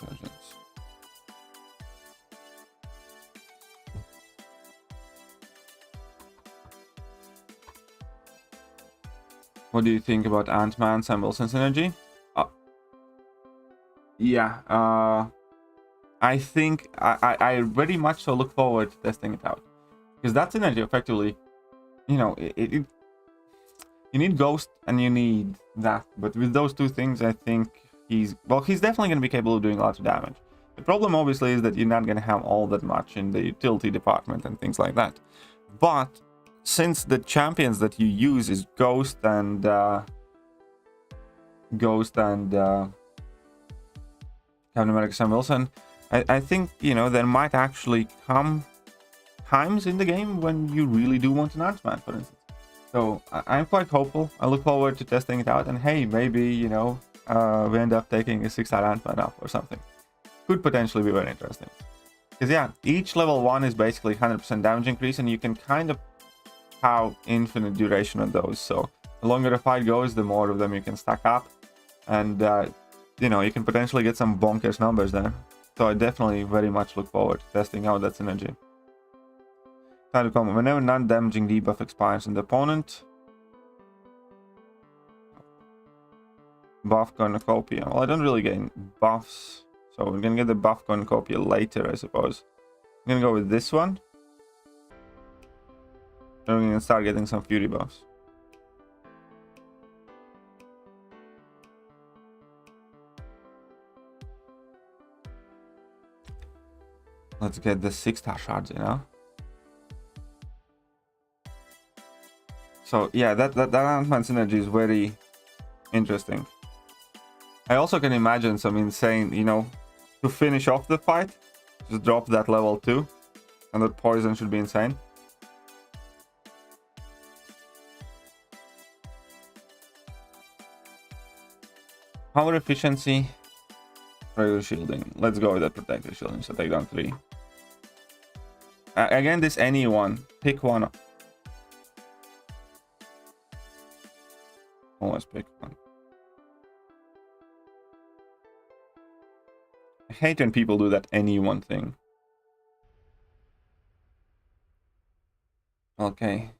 incursions. What do you think about Ant-Man, Sam Wilson's energy? Yeah, I think I very much so look forward to testing it out, because that synergy effectively, you know, you need Ghost and you need that, but with those two things, I think he's definitely going to be capable of doing lots of damage. The problem obviously is that you're not going to have all that much in the utility department and things like that. But since the champions that you use is Ghost and Captain America Sam Wilson, I think, you know, there might actually come times in the game when you really do want an Ant-Man, for instance. So I'm quite hopeful. I look forward to testing it out, and hey, maybe, you know, we end up taking a 6-star Ant-Man up or something. Could potentially be very interesting. Because yeah, each level 1 is basically 100% damage increase, and you can kind of have infinite duration on those. So the longer the fight goes, the more of them you can stack up, and you know, you can potentially get some bonkers numbers there. So I definitely very much look forward to testing out that synergy. Time to comment. Whenever non-damaging debuff expires on the opponent, buff cornucopia. Well, I don't really gain buffs, so we're gonna get the buff cornucopia later, I suppose. I'm gonna go with this one. Then we're gonna start getting some fury buffs. Let's get the 6-star shards, you know. So yeah, that Ant-Man synergy is very interesting. I also can imagine some insane, you know, to finish off the fight, just drop that level 2, and that poison should be insane. Power efficiency, regular shielding. Let's go with that protective shielding, so take down 3. Again, this any one, pick one. Always pick one. I hate when people do that any one thing. Okay.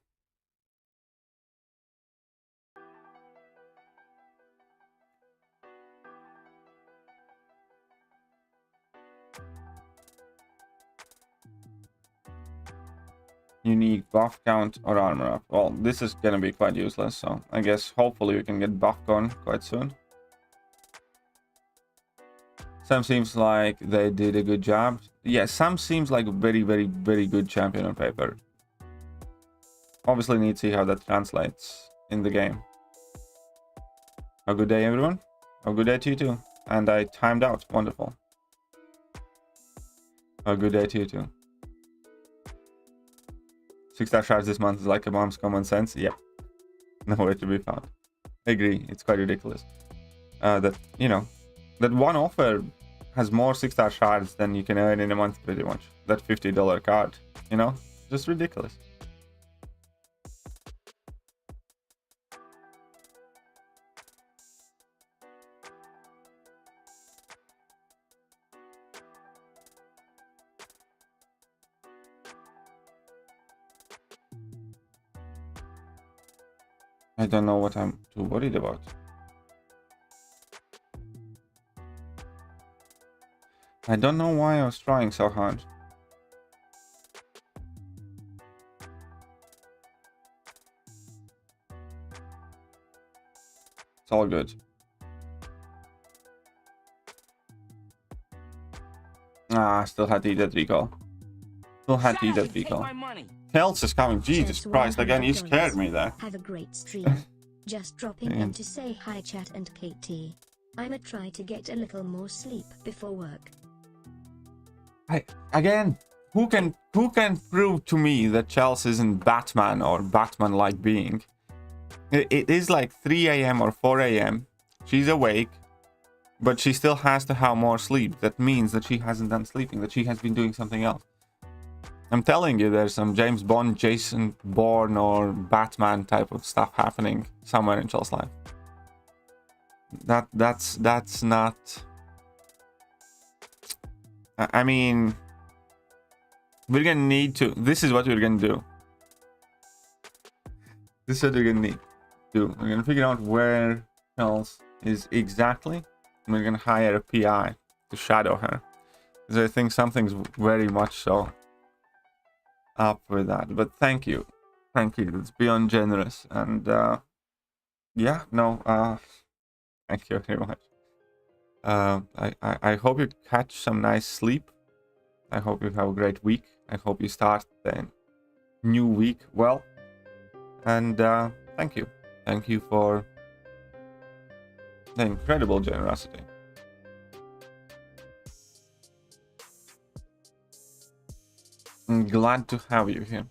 Unique buff count or armor up. Well, this is gonna be quite useless, so I guess hopefully we can get buff gone quite soon. Sam seems like they did a good job. Yeah, Sam seems like a very, very, very good champion on paper. Obviously need to see how that translates in the game. Have a good day, everyone. Have a good day to you too. And I timed out. Wonderful. Have a good day to you too. 6-star shards this month is like a mom's common sense. Yep. Nowhere to be found. I agree. It's quite ridiculous. That, you know, that one offer has more 6-star shards than you can earn in a month pretty much. That $50 card, you know? Just ridiculous. I don't know what I'm too worried about. I don't know why I was trying so hard. It's all good. Ah, still had to eat that recall. Still had to eat that recall. Chels is coming. Jesus Christ, again, you scared me there. Have a great stream. Just dropping in to say hi, chat and KT. I'ma try to get a little more sleep before work. Again, who can prove to me that Chels isn't Batman or Batman-like being? It is like 3 AM or 4 AM. She's awake, but she still has to have more sleep. That means that she hasn't done sleeping, that she has been doing something else. I'm telling you, there's some James Bond, Jason Bourne, or Batman type of stuff happening somewhere in Chels' life. That's not. I mean, we're gonna need to. This is what we're gonna do. This is what we're gonna need to do. We're gonna figure out where Chels is exactly, and we're gonna hire a PI to shadow her, because I think something's very much so up with that. But thank you, it's beyond generous. And yeah, no, thank you very much. I hope you catch some nice sleep. I hope you have a great week. I hope you start the new week well. And thank you for the incredible generosity. I'm glad to have you here.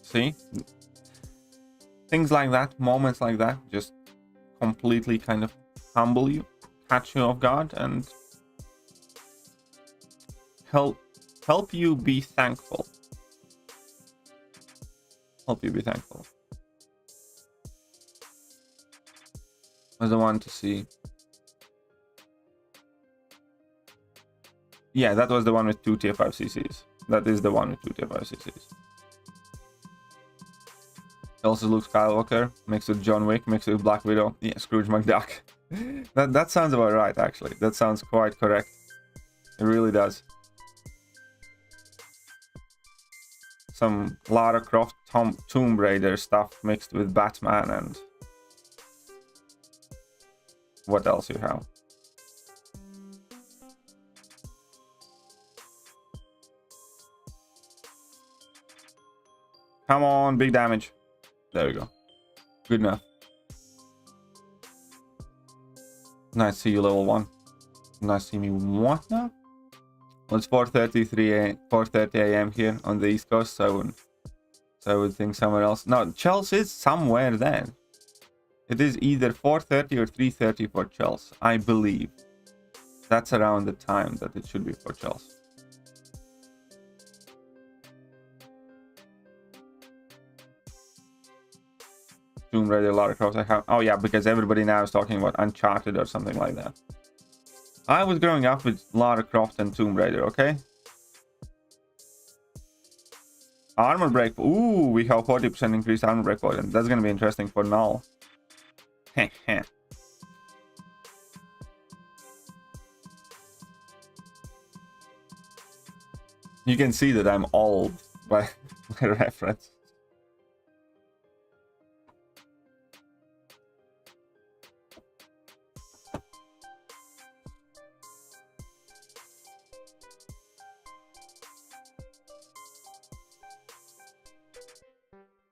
See? Things like that, moments like that, just completely kind of humble you, catch you off guard, and help you be thankful. Help you be thankful. Was the one to see. Yeah, that was the one with 2 tier 5 CCs. That is the one with 2 tier 5 CCs. Also Luke Skywalker, mixed with John Wick, mixed with Black Widow. Yeah, Scrooge McDuck. that sounds about right, actually. That sounds quite correct. It really does. Some Lara Croft Tomb Raider stuff mixed with Batman and what else you have. Come on, big damage. There we go. Good enough. Nice to see you, level 1. Nice to see me. What now? Well, it's 4:30 AM here on the East Coast, so I would think somewhere else. No, Chels is somewhere there. It is either 4:30 or 3:30 for Chels, I believe. That's around the time that it should be for Chels. Tomb Raider, Lara Croft, I have. Oh yeah, because everybody now is talking about Uncharted or something like that. I was growing up with Lara Croft and Tomb Raider, okay? Armor break. Ooh, we have 40% increased armor break point. That's gonna be interesting for Null. Heh. You can see that I'm old by my reference.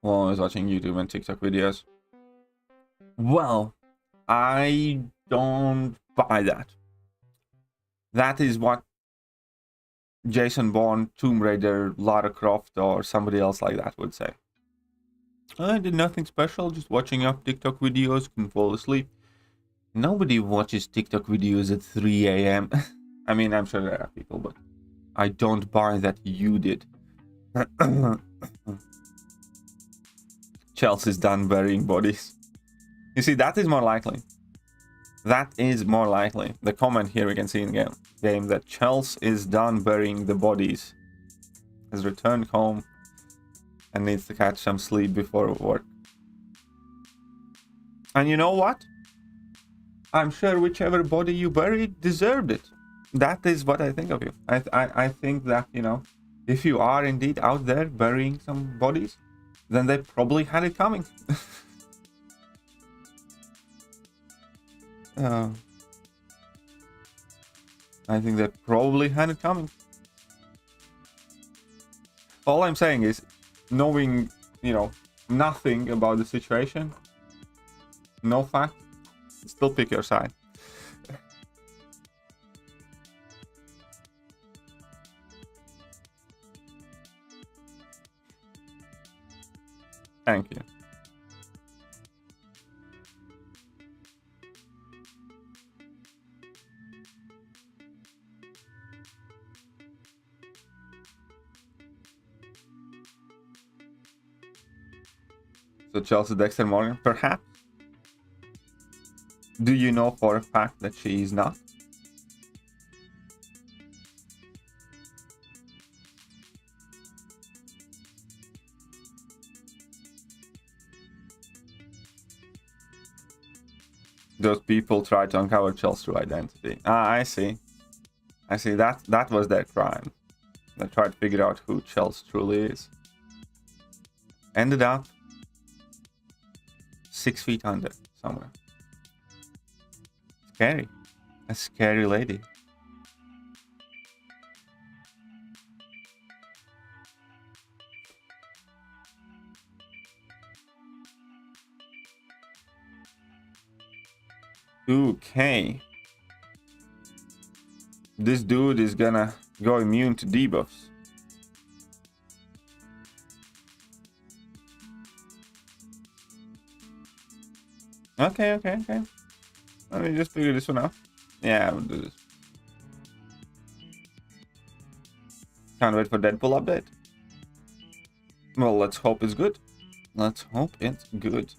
While I was watching YouTube and TikTok videos. Well, I don't buy that. That is what Jason Bourne, Tomb Raider, Lara Croft, or somebody else like that would say. I did nothing special, just watching up TikTok videos, couldn't fall asleep. Nobody watches TikTok videos at 3 AM. I mean, I'm sure there are people, but I don't buy that you did. Chels is done burying bodies. You see, that is more likely. That is more likely. The comment here we can see in the game that Chels is done burying the bodies. Has returned home and needs to catch some sleep before work. And you know what? I'm sure whichever body you buried deserved it. That is what I think of you. I think that, you know, if you are indeed out there burying some bodies, then they probably had it coming. I think they probably had it coming. All I'm saying is, knowing, you know, nothing about the situation, no fact, still pick your side. Thank you. So Chelsea Dexter Morgan, perhaps? Do you know for a fact that she is not? Those people try to uncover Chels' true identity. Ah, I see. I see. That was their crime. They tried to figure out who Chels truly is. Ended up 6 feet under somewhere. Scary. A scary lady. Okay. This dude is gonna go immune to debuffs. Okay. Let me just figure this one out. Yeah, we'll do this. Can't wait for Deadpool update. Well, let's hope it's good. Let's hope it's good.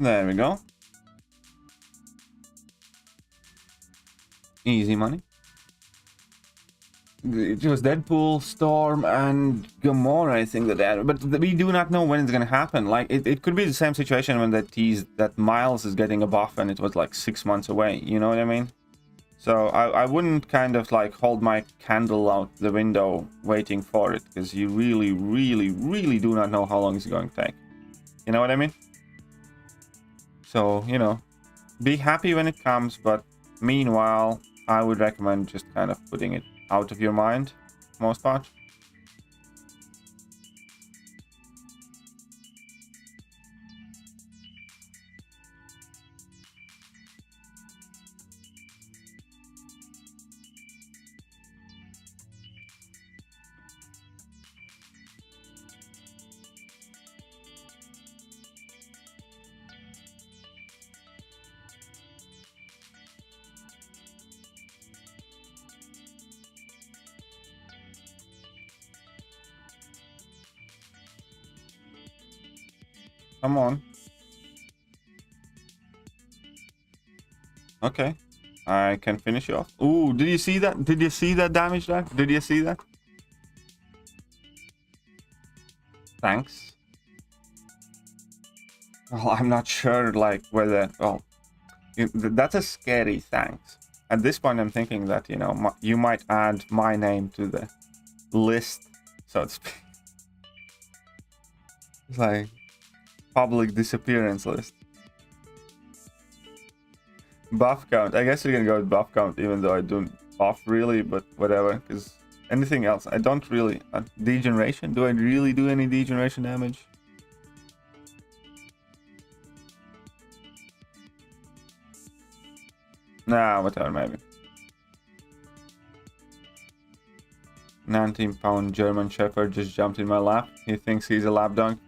There we go. Easy money. It was Deadpool, Storm, and Gamora, I think that they had. But we do not know when it's gonna happen. Like, it could be the same situation when they teased that Miles is getting a buff and it was like 6 months away. You know what I mean? So I wouldn't kind of like hold my candle out the window waiting for it, because you really do not know how long it's going to take. You know what I mean? So, you know, be happy when it comes, but Meanwhile, I would recommend just kind of putting it out of your mind, most part. Come on. Okay. I can finish you off. Ooh, did you see that? Did you see that damage there? Did you see that? Thanks. Well, I'm not sure, like, whether... Oh, that's a scary thanks. At this point, I'm thinking that, you know, you might add my name to the list, so to speak. It's like... public disappearance list. Buff count. I guess we can go with buff count, even though I don't buff really, but whatever. Because anything else, I don't really. Degeneration? Do I really do any degeneration damage? Nah, whatever, maybe. 19-pound German Shepherd just jumped in my lap. He thinks he's a lapdog.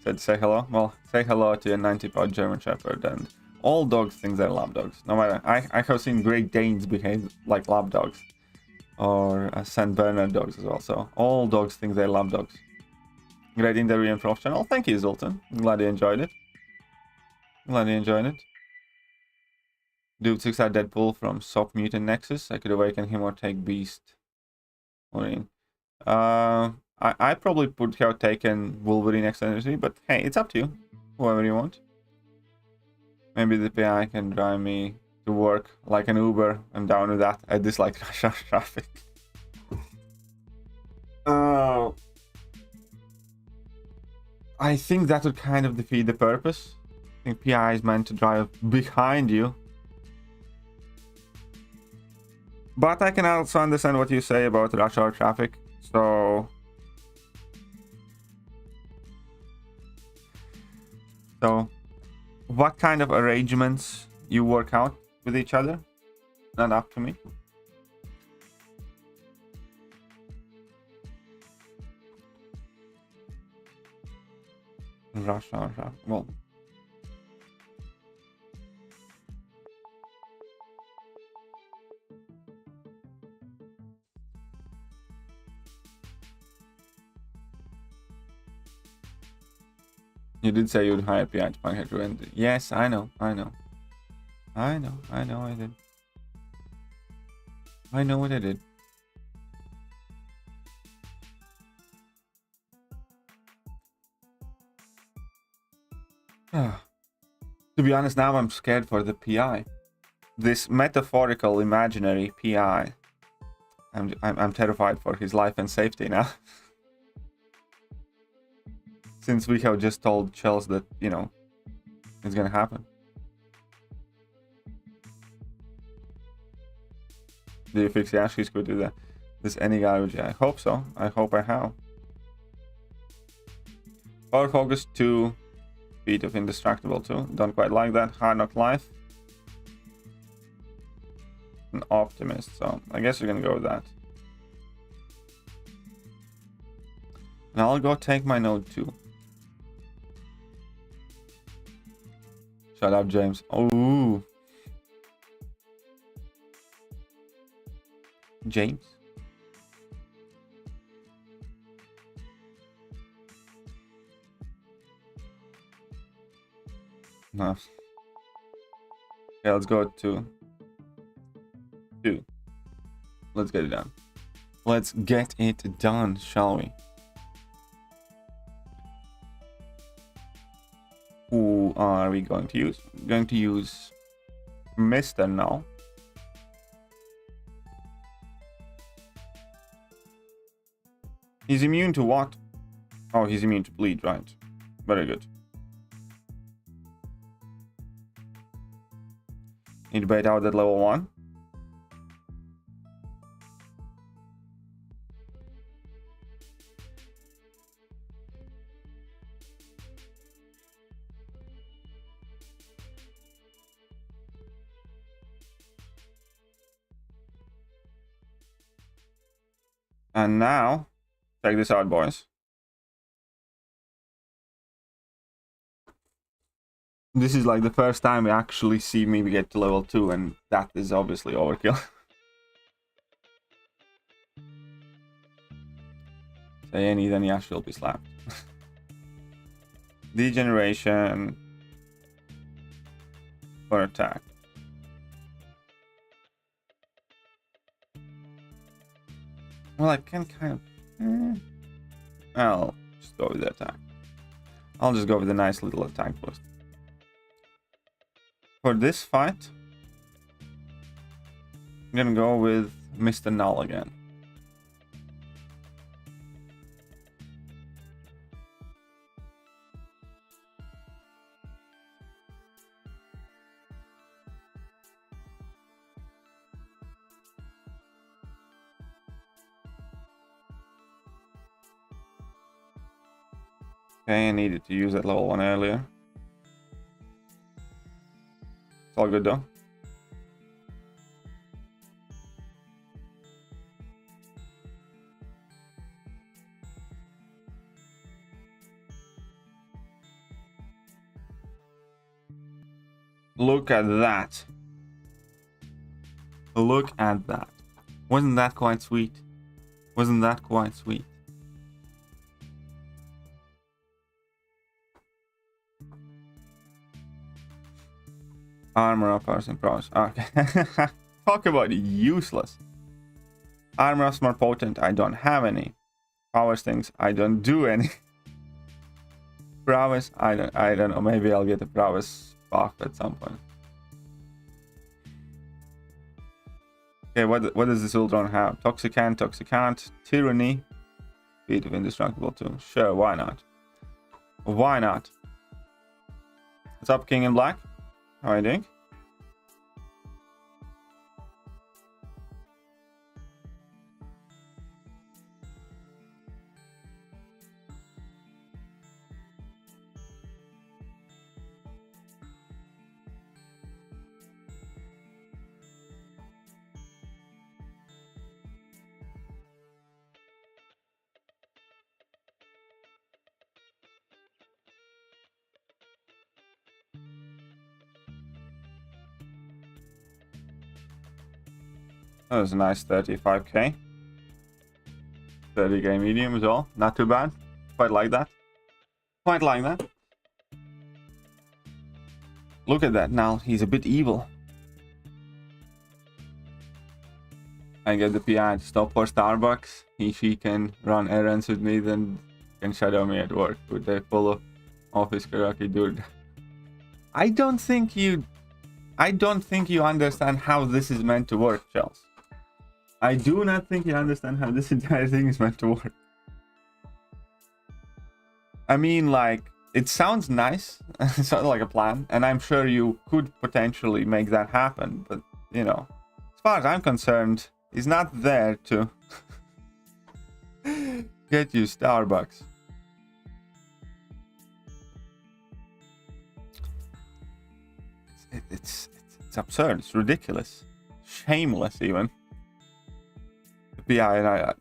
Said say hello. Well, say hello to a 90-pound German Shepherd, and all dogs think they're lapdogs. No matter, I have seen Great Danes behave like lapdogs, or Saint Bernard dogs as well. So all dogs think they're lapdogs. Great interview and prof channel. Thank you, Zoltan. Glad you enjoyed it. Glad you enjoyed it. Dude 6-star Deadpool from Sock Mutant Nexus. I could awaken him or take Beast. I probably would have taken Wolverine Extended, but hey, it's up to you. Whoever you want. Maybe the PI can drive me to work like an Uber. I'm down with that. I dislike rush hour traffic. I think that would kind of defeat the purpose. I think PI is meant to drive behind you. But I can also understand what you say about rush hour traffic. So what kind of arrangements you work out with each other? Not up to me. Rush hour traffic. Well, you did say you'd hire PI to find her to end. Yes, I know, I did. I know what I did. To be honest, now I'm scared for the PI. This metaphorical, imaginary PI. I'm terrified for his life and safety now. Since we have just told Chels that, you know, it's gonna happen. Do you fix the Ashes could do that? This any garbage? I hope so. I hope I have. Power focus 2. Feet of indestructible 2. Don't quite like that. Hard knock life. An optimist, so I guess we're gonna go with that. And I'll go take my node 2. Shut up, James. Oh, James. No. Okay, let's go to 2. Let's get it done. Let's get it done, shall we? Who are we going to use? We're going to use Mr. now. He's immune to what? Oh, he's immune to bleed, right? Very good. Need to bait out that level 1. And now, check this out, boys. This is like the first time we actually see me get to level 2, and that is obviously overkill. Say any, then Yash will be slapped. Degeneration for attack. Well, I can kind of... I'll just go with the attack. I'll just go with a nice little attack boost. For this fight, I'm gonna go with Mr. Null again. Okay, I needed to use that level 1 earlier. It's all good though. Look at that. Look at that. Wasn't that quite sweet? Wasn't that quite sweet? Armor up, person pros. Okay. Talk about useless. Armor up's more potent. I don't have any. Power stings. I don't do any. Prowess. I don't know. Maybe I'll get a prowess buff at some point. Okay, what does this Ultron have? Toxicant, Tyranny, Feat of Indestructible too. Sure, why not? Why not? What's up, King in Black? How are you doing? That was a nice 35k. 30k medium as well. Not too bad. Quite like that. Quite like that. Look at that now. He's a bit evil. I get the PI to stop for Starbucks. If he can run errands with me, then can shadow me at work with a full office karaoke dude. I don't think you understand how this is meant to work, Chels. I do not think you understand how this entire thing is meant to work. I mean, like, it sounds nice. It sounds like a plan, and I'm sure you could potentially make that happen, but, you know, as far as I'm concerned, he's not there to get you Starbucks. It's absurd. It's ridiculous. Shameless, even. Yeah,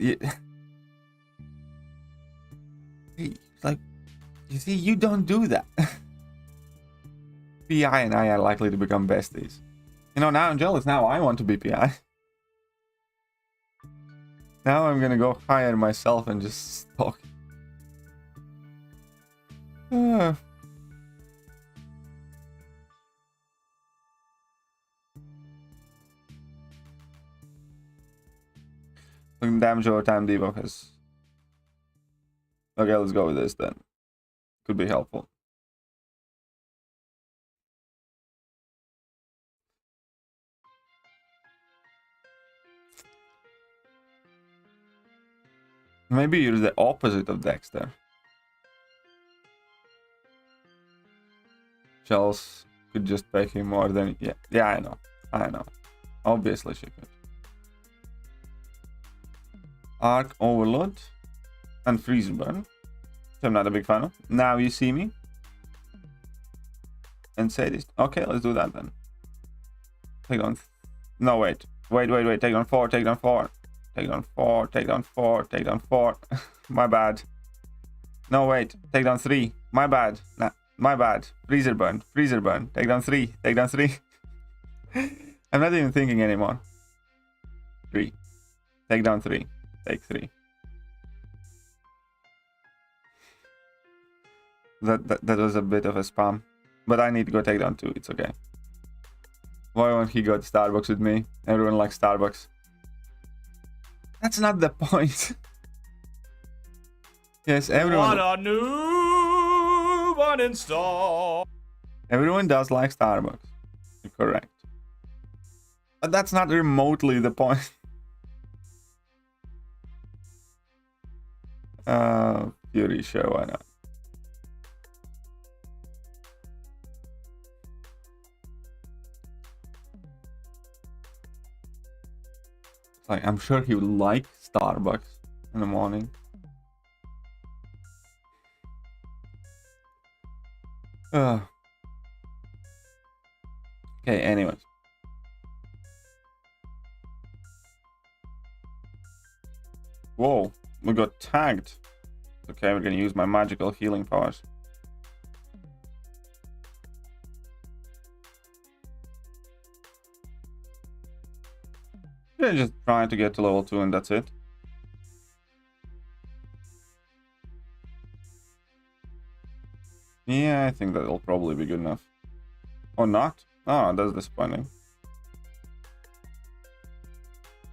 like, you see, you don't do that. PI and I are likely to become besties. You know, now I'm jealous. Now I want to be PI. Now I'm gonna go hire myself and just talk. Damage over time debuff has... Okay, let's go with this then. Could be helpful. Maybe you're the opposite of Dexter. Chels could just pay him more than... Yeah, I know. I know. Obviously she could. Arc Overload and Freeze Burn. So I'm not a big fan of. Now you see me. And say this. Okay, let's do that then. Take on. No, wait. Wait. Take on 4. Take down 4. Take down 4. Take down 4. Take down 4. My bad. No, wait. Take down 3. My bad. Nah, my bad. Freezer burn. Freezer burn. Take down 3. Take down 3. I'm not even thinking anymore. 3. Take down 3. Take 3. That was a bit of a spam. But I need to go take down 2. It's okay. Why won't he go to Starbucks with me? Everyone likes Starbucks. That's not the point. Yes, everyone. What a new uninstall. Everyone does like Starbucks. You're correct. But that's not remotely the point. Fury, sure, why not? Like, I'm sure he would like Starbucks in the morning. Okay, anyways. Whoa, we got tagged. Okay, we're gonna use my magical healing powers. Yeah, just trying to get to level 2 and that's it. Yeah, I think that'll probably be good enough. Or not? Oh, that's disappointing.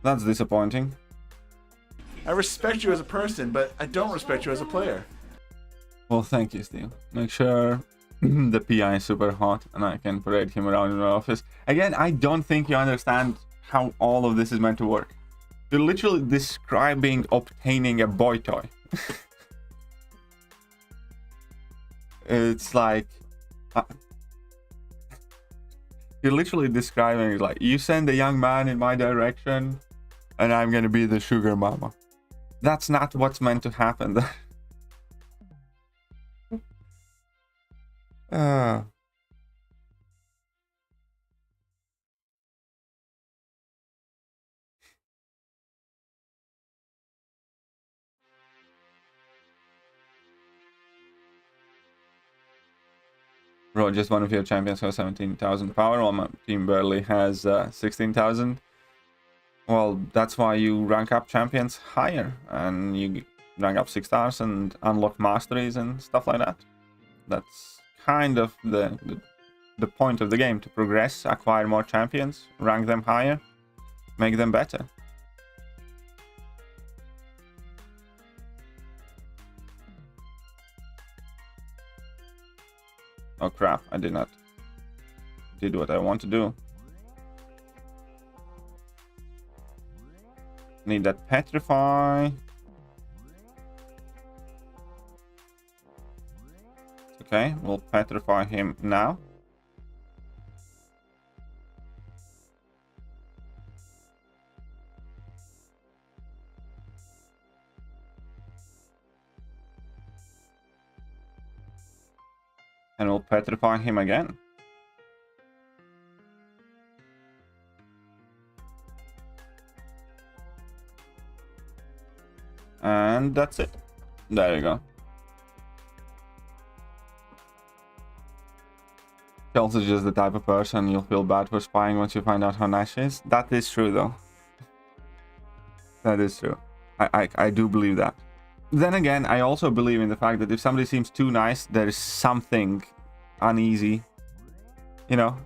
That's disappointing. I respect you as a person, but I don't respect you as a player. Well, thank you, Steve. Make sure the PI is super hot and I can parade him around in my office. Again, I don't think you understand how all of this is meant to work. You're literally describing obtaining a boy toy. It's like... you're literally describing it like, you send a young man in my direction and I'm gonna be the sugar mama. That's not what's meant to happen. Bro, just one of your champions has 17,000 power, while my team barely has 16,000. Well, that's why you rank up champions higher, and you rank up 6 stars and unlock masteries and stuff like that. That's kind of the point of the game, to progress, acquire more champions, rank them higher, make them better. Oh crap, I did not did what I want to do. Need that petrify. Okay, we'll petrify him now. And we'll petrify him again. And that's it. There you go. Chels is just the type of person you'll feel bad for spying once you find out how nice she is. That is true, though. That is true. I do believe that. Then again, I also believe in the fact that if somebody seems too nice, there is something uneasy, you know.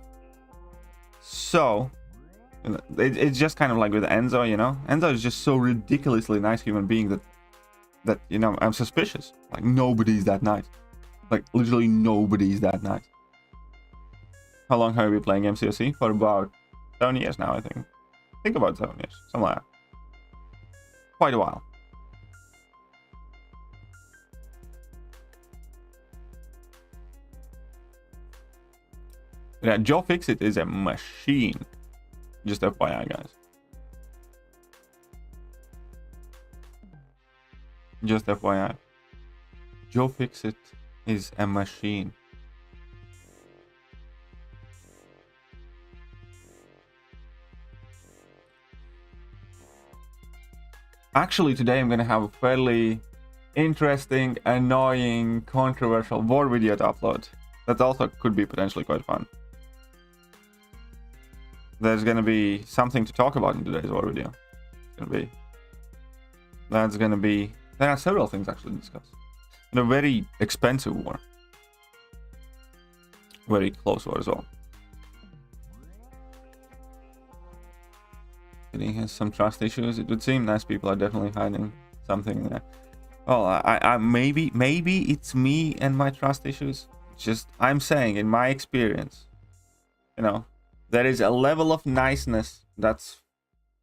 So, it's just kind of like with Enzo, you know. Enzo is just so ridiculously nice human being that you know, I'm suspicious. Like, nobody's that nice. Like, literally nobody's that nice. How long have you been playing MCOC? For about 7 years now, I think. Think about 7 years, something like that. Quite a while. Yeah, Joe Fixit is a machine. Just FYI, guys. Just FYI. Joe Fixit is a machine. Actually, today I'm gonna have a fairly interesting, annoying, controversial war video to upload. That also could be potentially quite fun. There's gonna be something to talk about in today's war video. There are several things actually to discuss. In a very expensive war. Very close war as well. He has some trust issues. It would seem nice people are definitely hiding something there. Well, I maybe it's me and my trust issues. Just I'm saying, in my experience, you know, there is a level of niceness that's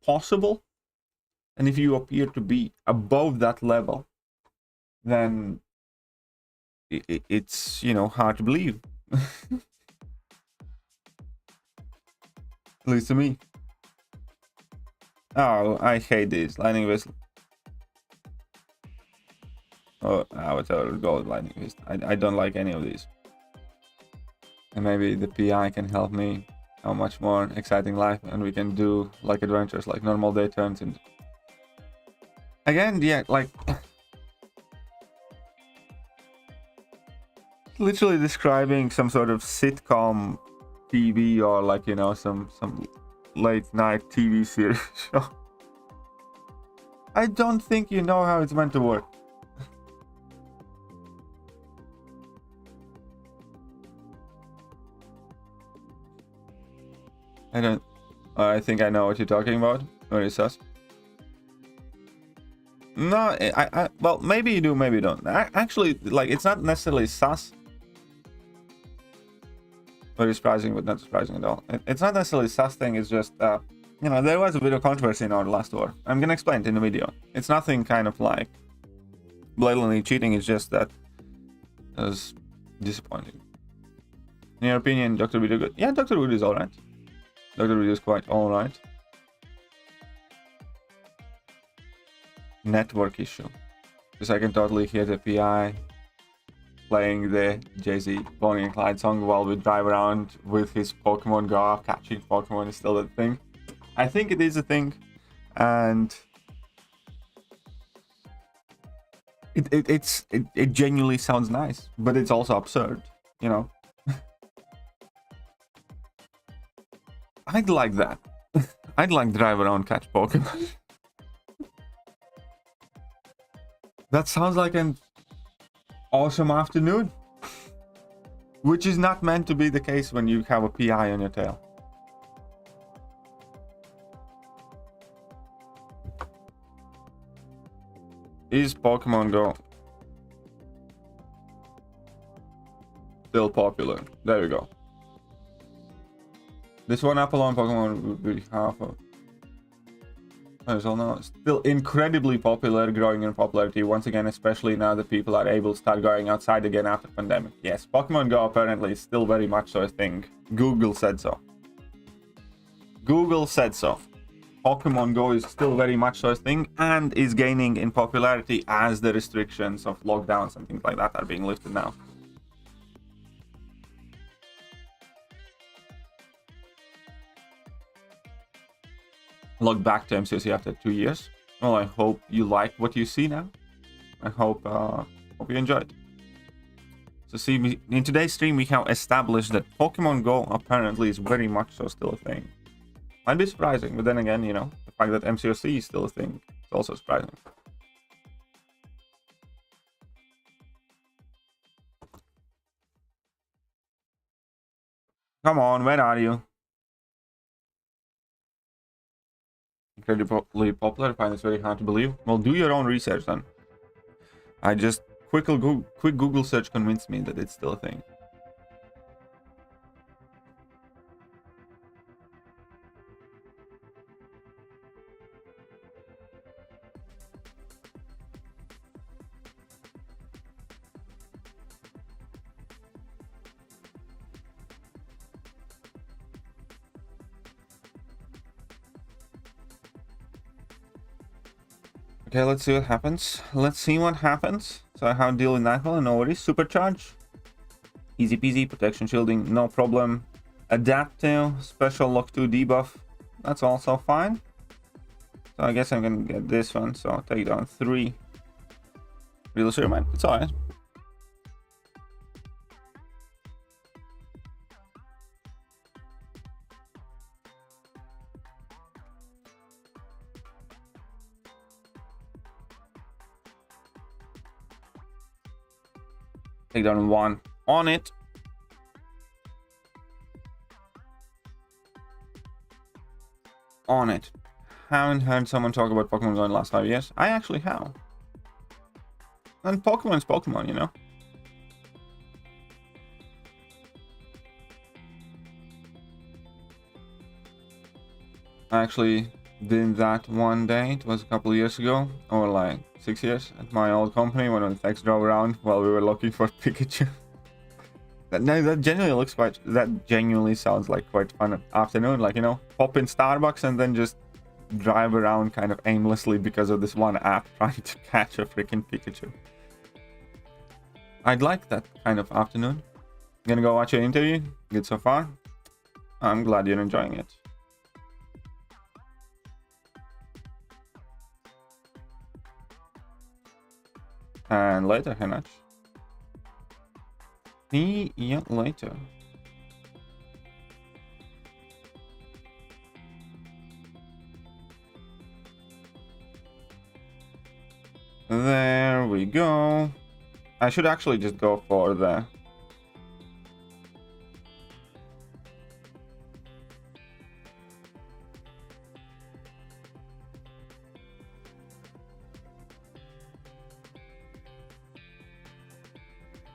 possible, and if you appear to be above that level, then it's, you know, hard to believe. At least to me. Oh, I hate this lightning whistle. Oh, whatever, go with lightning whistle. I don't like any of these. And maybe the PI can help me have a much more exciting life, and we can do like adventures, like normal day turns into. Again, yeah, like literally describing some sort of sitcom TV or like, you know, some late night TV series show. I don't think you know how it's meant to work. I think I know what you're talking about. Very sus. No, well, maybe you do, maybe you don't. Actually, like, it's not necessarily sus. Very surprising, but not surprising at all. It's not necessarily a sus thing, it's just, you know, there was a bit of controversy in our last war. I'm gonna explain it in the video. It's nothing kind of like blatantly cheating, it's just that it was disappointing. In your opinion, Dr. Video good? Yeah, Dr. Video is alright. Dr. Video is quite alright. Network issue. Because I can totally hear the PI playing the Jay-Z Bonnie and Clyde song while we drive around with his Pokemon Go. Catching Pokemon is still a thing. I think it is a thing, and it genuinely sounds nice, but it's also absurd, you know. I'd like that. I'd like to drive around, catch Pokemon. That sounds like an awesome afternoon, which is not meant to be the case when you have a PI on your tail. Is Pokemon Go still popular? There we go. This one Apple on Pokemon would be half of. So now, still incredibly popular, growing in popularity once again, especially now that people are able to start going outside again after pandemic. Yes, Pokemon Go apparently is still very much so a thing. Google said so. Google said so. Pokemon Go is still very much so a thing and is gaining in popularity as the restrictions of lockdowns and things like that are being lifted now. Log back to MCOC after 2 years. Well, I hope you like what you see now. I hope you enjoyed. So see, in today's stream we have established that Pokemon Go apparently is very much so still a thing. Might be surprising, but then again, you know, the fact that MCOC is still a thing is also surprising. Come on, where are you? Incredibly popular. I find this very hard to believe. Well, do your own research then. I just quick Google search convinced me that it's still a thing. Okay, let's see what happens. Let's see what happens. So how to deal with that one? No worries. Supercharge. Easy peasy. Protection shielding, no problem. Adapt to. Special lock 2 debuff. That's also fine. So I guess I'm gonna get this one. So take down 3. Real sure, man. It's alright. Take down 1 on it. On it. Haven't heard someone talk about Pokemon Go in the last 5 years. I actually have. And Pokemon's Pokemon, you know. I actually did that one day. It was a couple of years ago, or like 6 years, at my old company when the techs drove around while we were looking for Pikachu. that genuinely looks quite. That genuinely sounds like quite fun afternoon. Like, you know, pop in Starbucks and then just drive around kind of aimlessly because of this one app trying to catch a freaking Pikachu. I'd like that kind of afternoon. Gonna go watch your interview. Good so far. I'm glad you're enjoying it. And later, Henach. See you later. There we go. I should actually just go for the...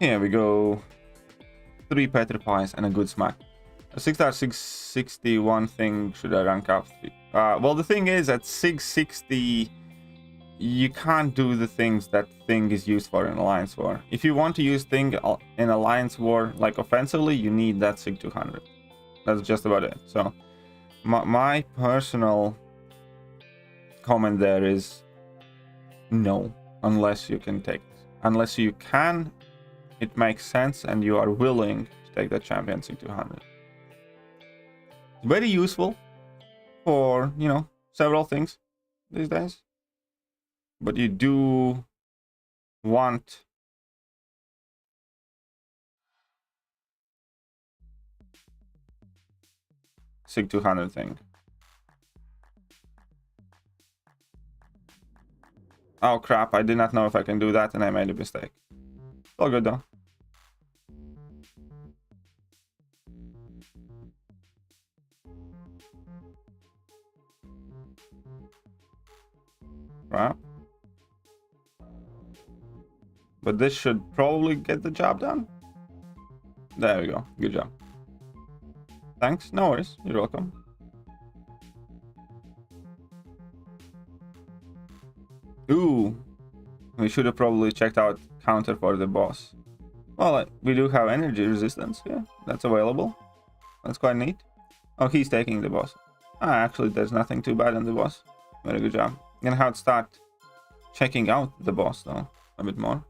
Here we go. 3 Petrifies and a good smack. A 6-star 661 thing should I rank up? Well, the thing is, at 660, you can't do the things that thing is used for in Alliance War. If you want to use thing in Alliance War, like offensively, you need that SIG 200. That's just about it. So, my personal comment there is no, unless you can take it. Unless you can, it makes sense and you are willing to take that champion SIG 200. It's very useful for, you know, several things these days. But you do want SIG 200 thing. Oh crap, I did not know if I can do that and I made a mistake. All good though. Crap. But this should probably get the job done. There we go. Good job. Thanks. No worries. You're welcome. Ooh. We should have probably checked out counter for the boss. Well, we do have energy resistance here. That's available. That's quite neat. Oh, he's taking the boss. Ah, actually, there's nothing too bad on the boss. Very good job. Gonna have to start checking out the boss, though, a bit more.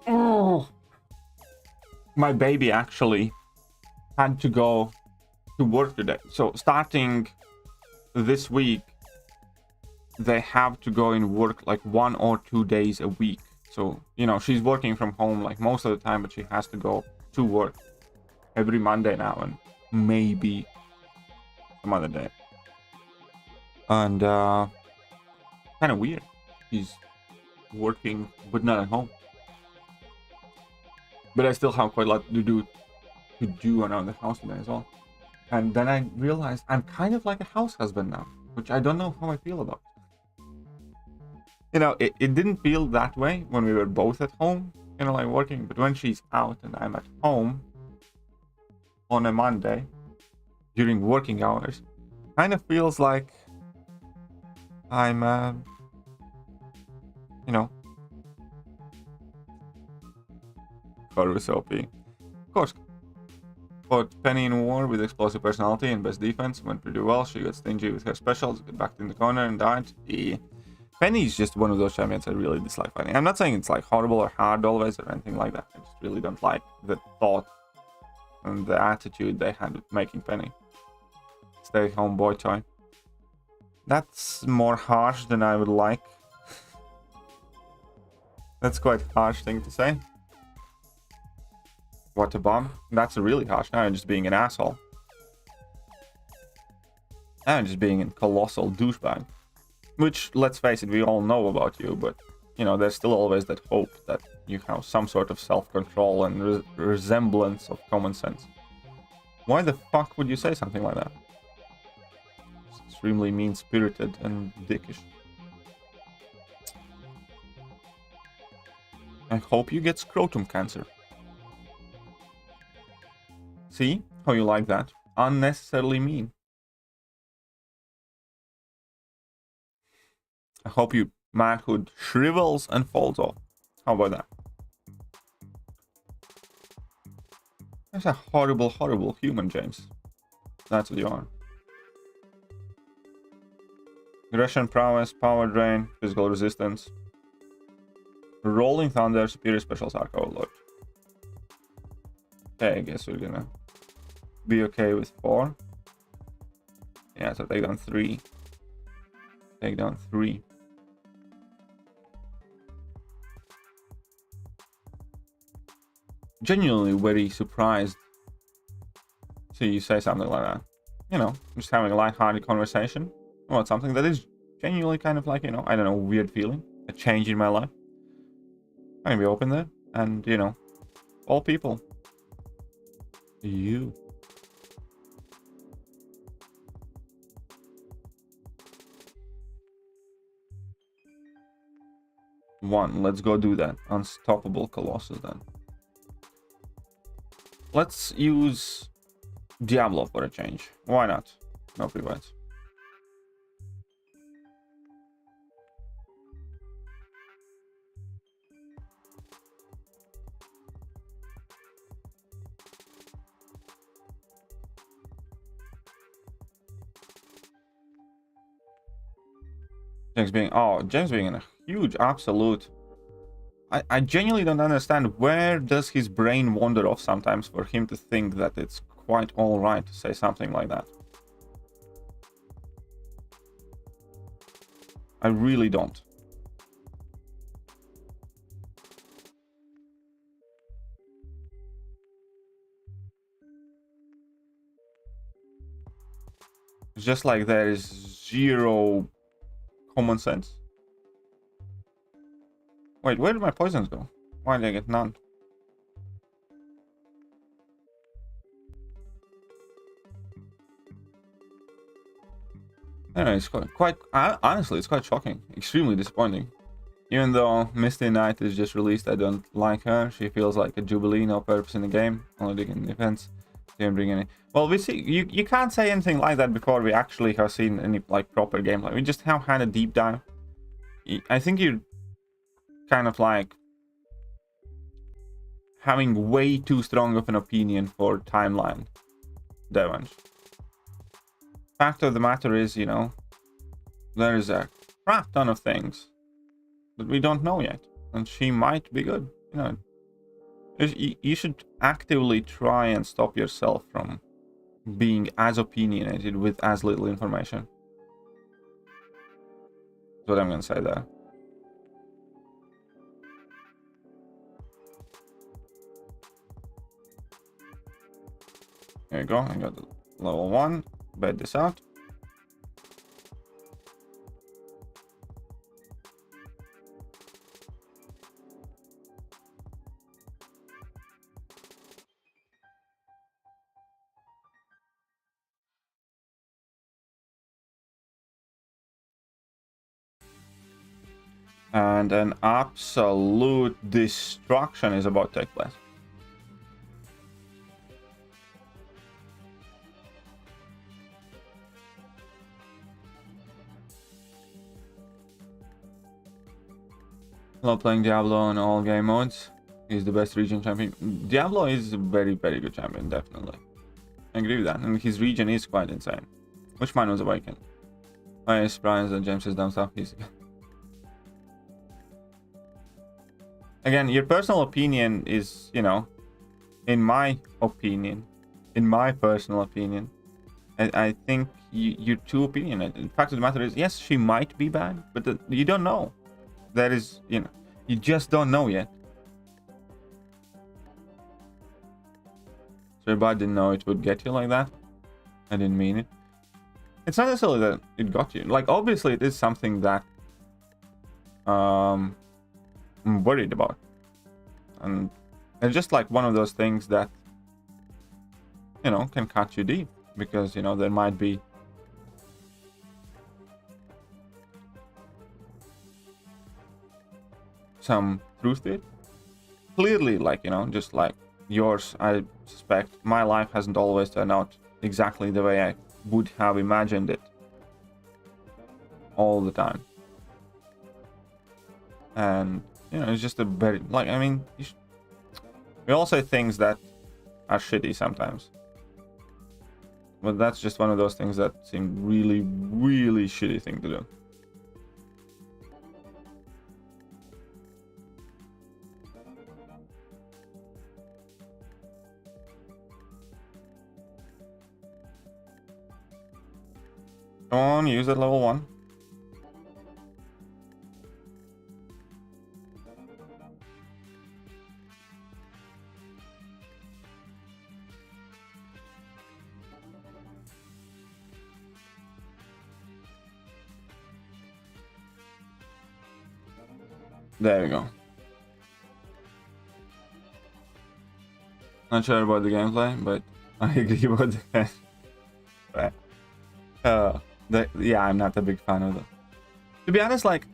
Oh. My baby actually had to go to work today. So starting this week, they have to go and work like 1 or 2 days a week. So, you know, she's working from home like most of the time, but she has to go to work every Monday now and maybe some other day. And kind of weird. She's working but not at home. But I still have quite a lot to do around the house today as well. And then I realized I'm kind of like a house husband now, which I don't know how I feel about. You know, it didn't feel that way when we were both at home, you know, like working. But when she's out and I'm at home on a Monday during working hours, kind of feels like I'm, you know, Corvus OP. Of course. Put Penny in war with explosive personality and best defense. Went pretty well. She got stingy with her specials, backed in the corner and died. Yeah. Penny is just one of those champions I really dislike fighting. I'm not saying it's like horrible or hard always or anything like that. I just really don't like the thought and the attitude they had with making Penny. Stay home boy toy. That's more harsh than I would like. That's quite a harsh thing to say. What a bomb. That's a really harsh. Now I'm just being an asshole. Now I'm just being a colossal douchebag. Which, let's face it, we all know about you, but, you know, there's still always that hope that you have some sort of self-control and resemblance of common sense. Why the fuck would you say something like that? It's extremely mean-spirited and dickish. I hope you get scrotum cancer. See how you like that? Unnecessarily mean. I hope your manhood shrivels and falls off. How about that? That's a horrible, horrible human, James. That's what you are. Aggression, prowess, power drain, physical resistance. Rolling Thunder, superior specials, arc overload. Okay, I guess we're gonna be okay with 4. Yeah, so take down 3. Take down 3. Genuinely very surprised to you say something like that. You know, just having a light-hearted conversation about something that is genuinely kind of like, you know, I don't know, weird feeling, a change in my life. I'm gonna be open there, and, you know, all people. You. One, let's go do that. Unstoppable Colossus then. Let's use Diablo for a change. Why not? No prevents. James being in a huge absolute. I genuinely don't understand, where does his brain wander off sometimes for him to think that it's quite alright to say something like that. I really don't. It's just like there is zero common sense. Wait, where did my poisons go? Why did I get none? Anyway, it's quite honestly, it's quite shocking. Extremely disappointing. Even though Misty Knight is just released, I don't like her. She feels like a Jubilee, no purpose in the game. Only digging defense. Didn't bring any. Well, we see you can't say anything like that before we actually have seen any like proper gameplay. We just have had a deep dive. I think you're kind of like having way too strong of an opinion for timeline, Devon. Fact of the matter is, you know, there's a crap ton of things that we don't know yet, and she might be good. You know, you should actively try and stop yourself from being as opinionated with as little information. That's what I'm gonna say there. There you go. I got the level 1. Bed this out. And an absolute destruction is about to take place. Love playing Diablo in all game modes. He's the best region champion. Diablo is a very, very good champion, definitely. I agree with that. And his region is quite insane. Which mine was awakened? Oh, yes, Brian's and James is down south. Again, your personal opinion is, you know, in my personal opinion, I think you're too opinionated. The fact of the matter is, yes, she might be bad, but you don't know. That is, you know, you just don't know yet. So I didn't know it would get you like that. I didn't mean it. It's not necessarily that it got you. Like, obviously, it is something that I'm worried about. And it's just like one of those things that, you know, can cut you deep. Because, you know, there might be some truth to it. Clearly, like, you know, just like yours, I suspect my life hasn't always turned out exactly the way I would have imagined it all the time. And, you know, it's just a very, like, I mean, we all say things that are shitty sometimes. But that's just one of those things that seem really, really shitty thing to do. Come on, use that level 1. There we go. Not sure about the gameplay, but I agree about the game. Yeah, I'm not a big fan of it. To be honest, like,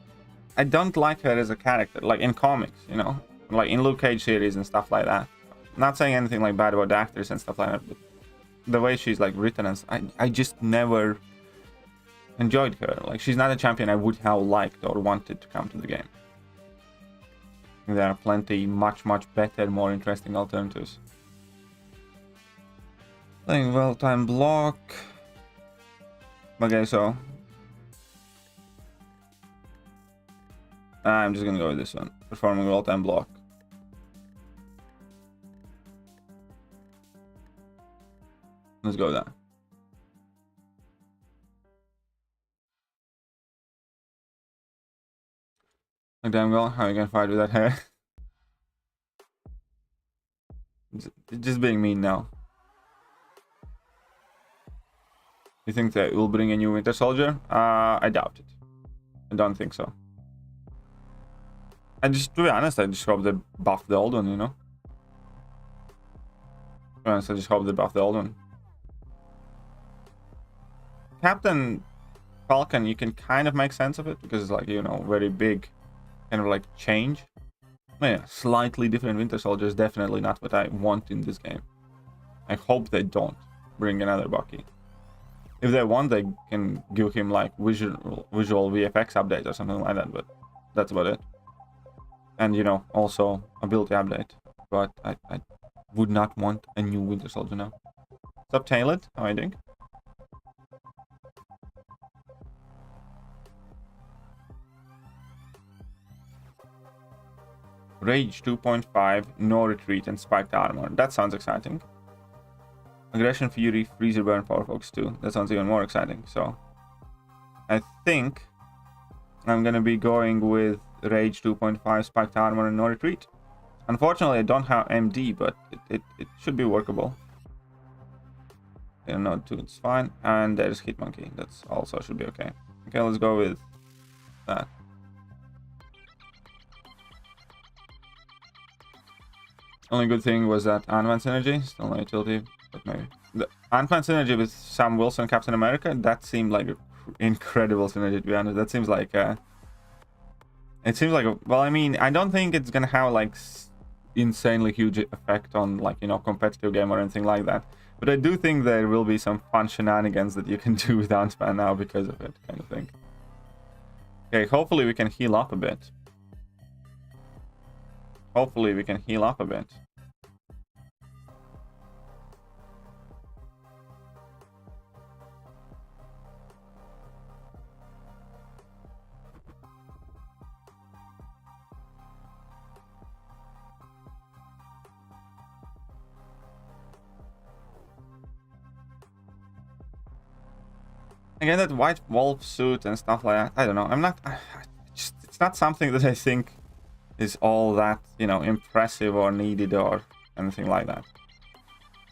I don't like her as a character, like in comics, you know, like in Luke Cage series and stuff like that. Not saying anything like bad about the actors and stuff like that, but the way she's like written, and I just never enjoyed her. Like, she's not a champion I would have liked or wanted to come to the game. There are plenty much better, more interesting alternatives. Playing well-timed block. Okay, so I'm just gonna go with this one. Performing well-timed block. Let's go with that. Like, damn girl, how are you gonna fight with that hair? Just being mean now. You think that will bring a new Winter Soldier? I doubt it. I don't think so. To be honest, I just hope they buff the old one, you know? To be honest, I just hope they buff the old one. Captain Falcon, you can kind of make sense of it, because it's like, you know, very big kind of like change. Yeah, slightly different Winter Soldier is definitely not what I want in this game. I hope they don't bring another Bucky. If they want, they can give him like visual VFX update or something like that, but that's about it. And, you know, also ability update. But I would not want a new Winter Soldier now. What's up, Tailored? How are you doing? Rage 2.5, no retreat, and spiked armor. That sounds exciting. Aggression, Fury, Freezer Burn, Power Focus 2. That sounds even more exciting. So I think I'm gonna be going with Rage 2.5, spiked armor, and no retreat. Unfortunately, I don't have MD, but it should be workable. No, 2, it's fine. And there's Hit Monkey. That's also should be okay. Okay, let's go with that. Only good thing was that Ant-Man synergy, still no utility, but maybe. The Ant-Man synergy with Sam Wilson, Captain America, that seemed like an incredible synergy, to be honest. That seems like it seems like well, I mean, I don't think it's gonna have like insanely huge effect on, like, you know, competitive game or anything like that. But I do think there will be some fun shenanigans that you can do with Ant-Man now because of it, kind of thing. Okay, hopefully we can heal up a bit. Hopefully we can heal up a bit. Again, that white wolf suit and stuff like that, I don't know. I'm not... it's not something that I think is all that, you know, impressive or needed or anything like that.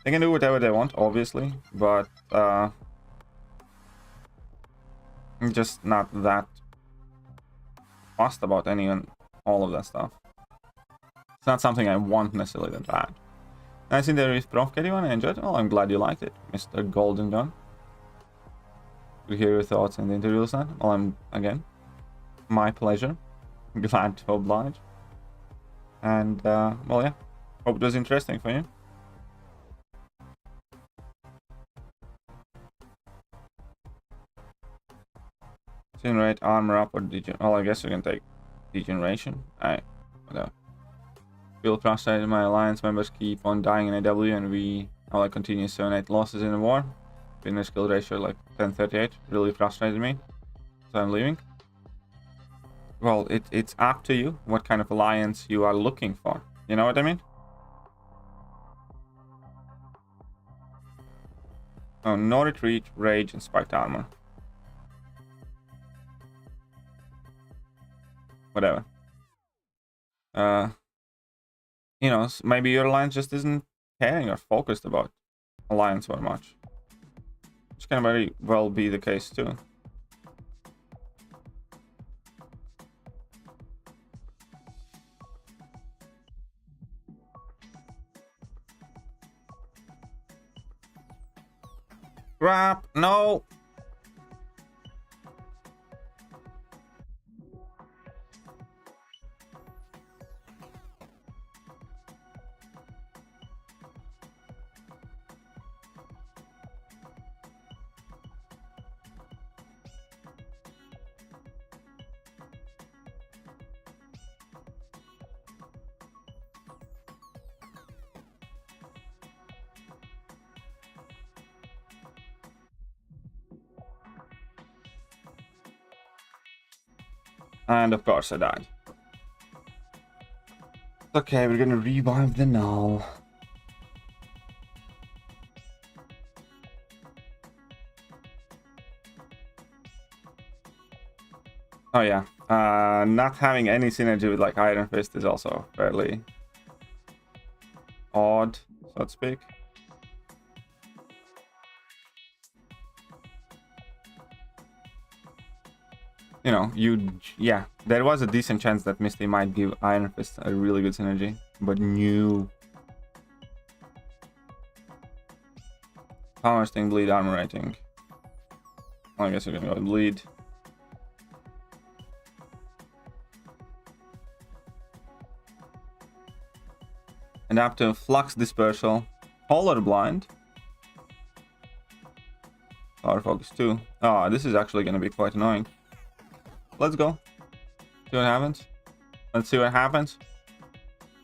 They can do whatever they want, obviously, but I'm just not that fussed about all of that stuff. It's not something I want necessarily that bad. Nice interview with Prof. Anyone I enjoyed? Well, I'm glad you liked it, Mr. Golden Gun. To hear your thoughts in the interview last night. Well, again, my pleasure. Glad to oblige. And, well, yeah. Hope it was interesting for you. Generate armor up or well, I guess we can take degeneration. Whatever. Feel frustrated. My alliance members keep on dying in AW, and we continue 7-8 losses in the war. Finish skill ratio like 10-38. Really frustrated me. So I'm leaving. Well, it's up to you what kind of alliance you are looking for. You know what I mean? Oh, no retreat, rage, and spiked armor. Whatever. You know, maybe your alliance just isn't caring or focused about alliance very much. Which can very well be the case too. Crap, no! And of course I died. Okay, we're gonna revive the null. Oh yeah, not having any synergy with like Iron Fist is also fairly odd, so to speak. You know, yeah, there was a decent chance that Misty might give Iron Fist a really good synergy, but new. How much thing bleed armor rating? Well, I guess we're gonna go with bleed. And up to flux dispersal, colorblind. Power focus 2. Oh, this is actually gonna be quite annoying. Let's go. See what happens. Let's see what happens.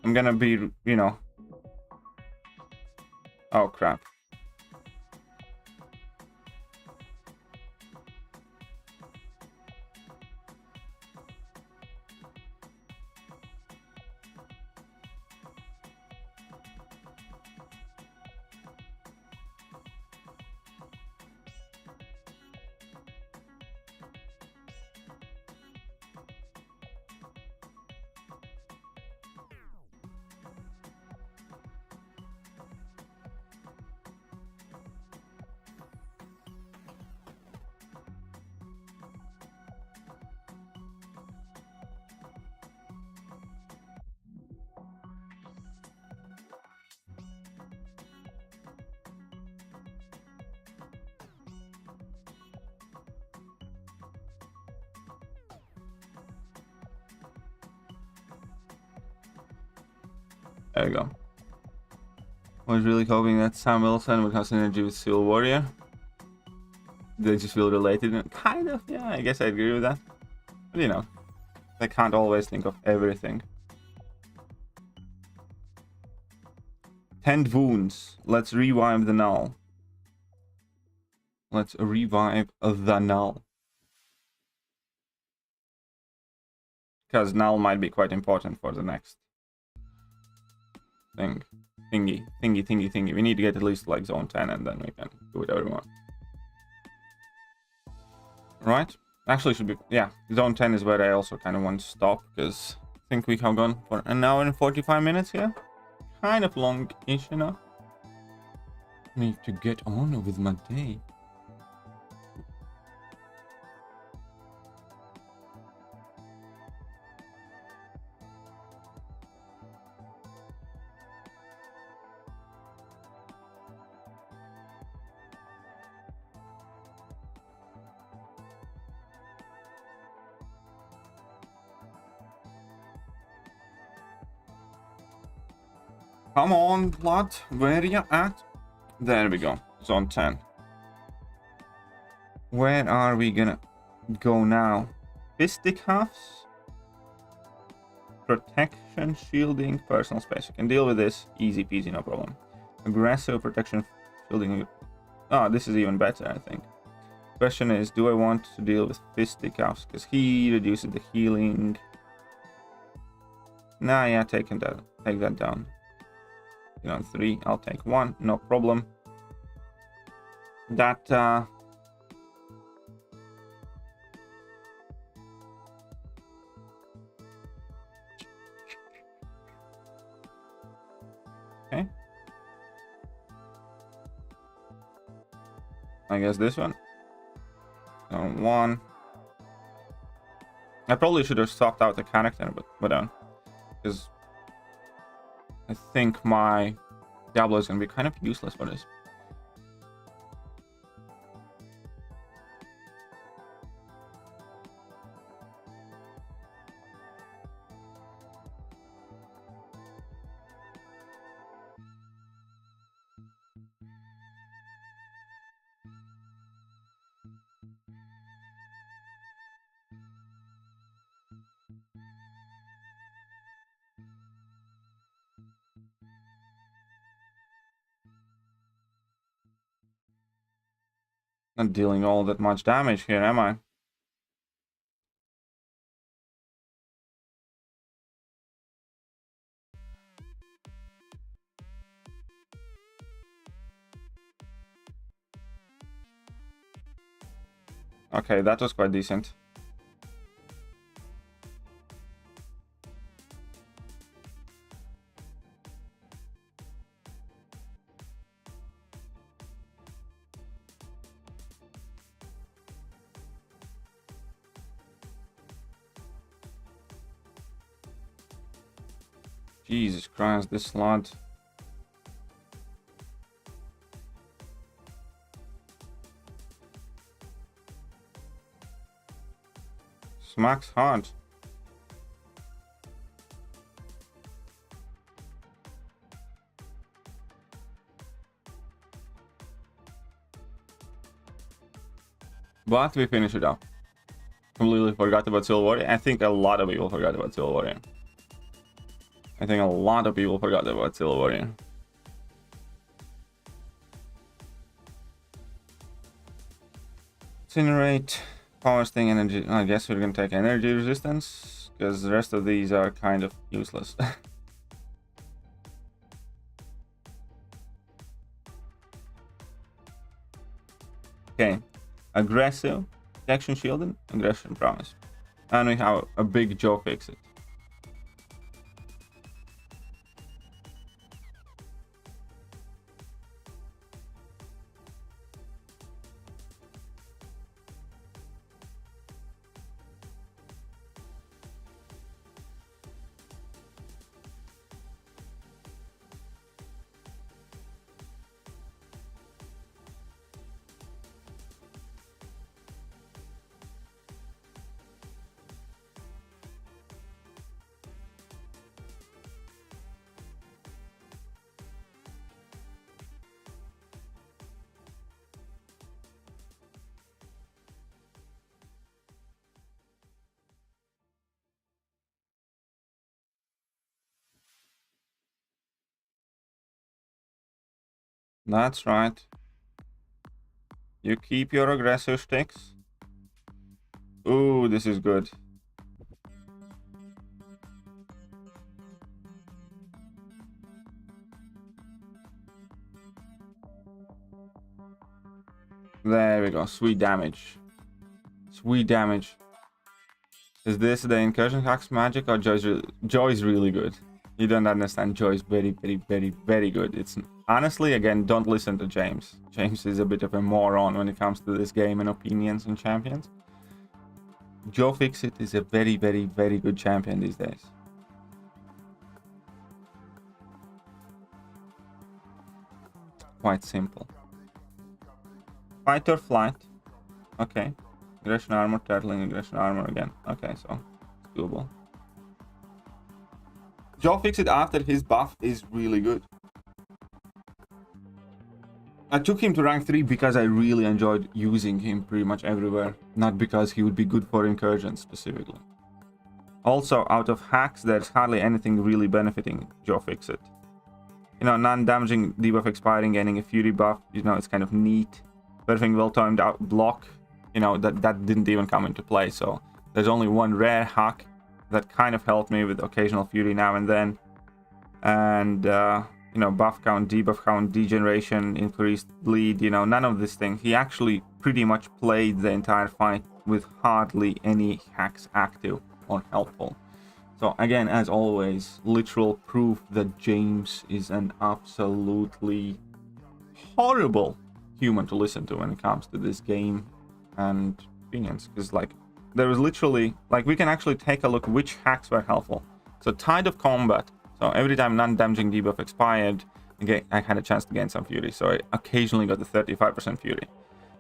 I'm gonna be, you know. Oh, crap. There we go. I was really hoping that Sam Wilson would have synergy with Civil Warrior. They just feel related. Kind of, yeah, I guess I agree with that. But you know, I can't always think of everything. 10 wounds. Let's revive the null. Let's revive the null. Because null might be quite important for the next thingy. We need to get at least like zone 10 and then we can do whatever we want. Right? Actually, should be, yeah. Zone 10 is where I also kind of want to stop, because I think we have gone for an hour and 45 minutes here. Kind of long-ish enough. Need to get on with my day. Come on, blood. Where you at? There we go. Zone 10. Where are we gonna go now? Fisticuffs? Protection, shielding, personal space. You can deal with this. Easy peasy, no problem. Aggressive, protection, shielding. Oh, this is even better, I think. Question is, do I want to deal with fisticuffs? Because he reduces the healing. Nah, yeah, take that down. You know, 3, I'll take 1, no problem. That okay. I guess this one. 1. I probably should have swapped out the character, but whatever. Because I think my Diablo is going to be kind of useless for this. Not dealing all that much damage here, am I? Okay, that was quite decent. Jesus Christ, this slot. Smacks hard. But we finish it up. Completely forgot about Civil Warrior. I think a lot of people forgot about Civil Warrior. Incinerate, power sting, energy. I guess we're gonna take energy resistance, because the rest of these are kind of useless. Okay, aggressive, protection shielding, aggression promise. And we have a big Joe fix it. That's right. You keep your aggressive sticks. Ooh, this is good. There we go. Sweet damage. sweet damage. Is this the Incursion hacks magic or Joy's really good? You don't understand. Joy's very good. It's honestly, again, don't listen to James. James is a bit of a moron when it comes to this game and opinions on champions. Joe Fixit is a very good champion these days. Quite simple. Fight or flight. Okay. Aggression armor, turtling, aggression armor again. Okay, so it's doable. Joe Fixit after his buff is really good. I took him to rank 3 because I really enjoyed using him pretty much everywhere, not because he would be good for Incursions specifically. Also, out of hacks, there's hardly anything really benefiting Joe Fixit. You know, non-damaging debuff expiring, gaining a fury buff, you know, it's kind of neat. Perfect well-timed out block, you know, that didn't even come into play, so there's only one rare hack that kind of helped me with occasional fury now and then. And, you know, buff count, debuff count, degeneration, increased bleed, you know, none of this thing. He actually pretty much played the entire fight with hardly any hacks active or helpful. So again, as always, literal proof that James is an absolutely horrible human to listen to when it comes to this game and opinions. Because like, there was literally, like, we can actually take a look which hacks were helpful. So Tide of Combat. So every time non-damaging debuff expired, I had a chance to gain some fury. So I occasionally got the 35% fury.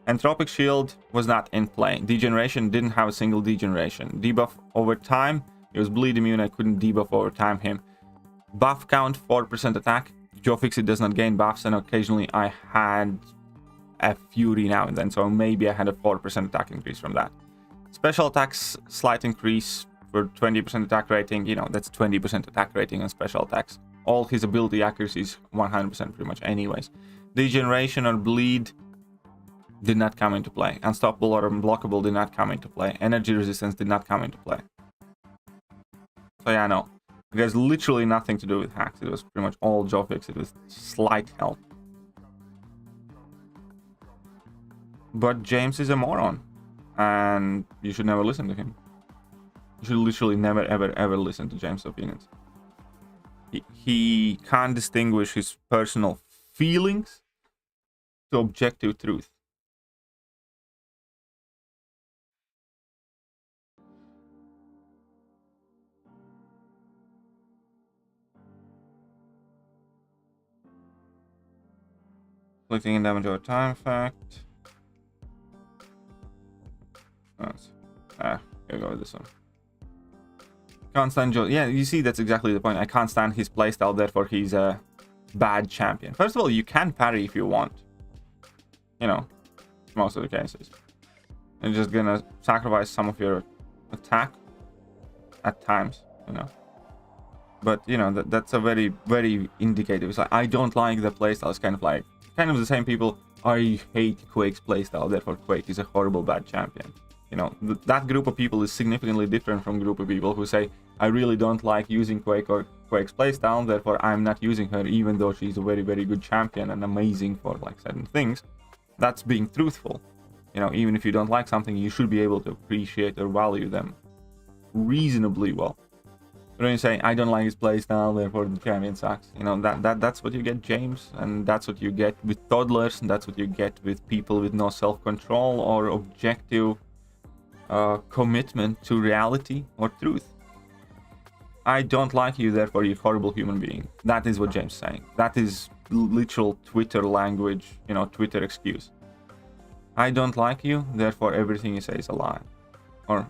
Entropic Shield was not in play. Degeneration didn't have a single degeneration. Debuff over time, it was bleed immune. I couldn't debuff over time him. Buff count, 4% attack. Joe Fixit does not gain buffs, and occasionally I had a fury now and then. So maybe I had a 4% attack increase from that. Special attacks, slight increase for 20% attack rating. You know, that's 20% attack rating on special attacks. All his ability accuracy is 100% pretty much anyways. Degeneration or bleed did not come into play. Unstoppable or unblockable did not come into play. Energy resistance did not come into play. So yeah, no. It has literally nothing to do with hacks. It was pretty much all Joe Fixit with slight help. But James is a moron. And you should never listen to him. You should literally never ever listen to James' opinions. He can't distinguish his personal feelings to objective truth. Inflicting damage over time effect. Here we go with this one. Can't stand Joe. Yeah, you see, that's exactly the point. I can't stand his playstyle, therefore he's a bad champion. First of all, you can parry if you want. You know, most of the cases. You're just gonna sacrifice some of your attack at times, you know. But, you know, that's a very indicative. It's like, I don't like the playstyle. It's kind of the same people. I hate Quake's playstyle, therefore Quake is a horrible bad champion. You know, that group of people is significantly different from a group of people who say, I really don't like using Quake or Quake's playstyle, therefore I'm not using her, even though she's a very good champion and amazing for like certain things. That's being truthful. You know, even if you don't like something, you should be able to appreciate or value them reasonably well. But when you say, I don't like his playstyle, therefore the champion sucks, you know, that's what you get, James, and that's what you get with toddlers, and that's what you get with people with no self-control or objective commitment to reality or truth. I don't like you, therefore you're a horrible human being. That is what James is saying. That is literal Twitter language, you know, Twitter excuse. I don't like you, therefore everything you say is a lie. Or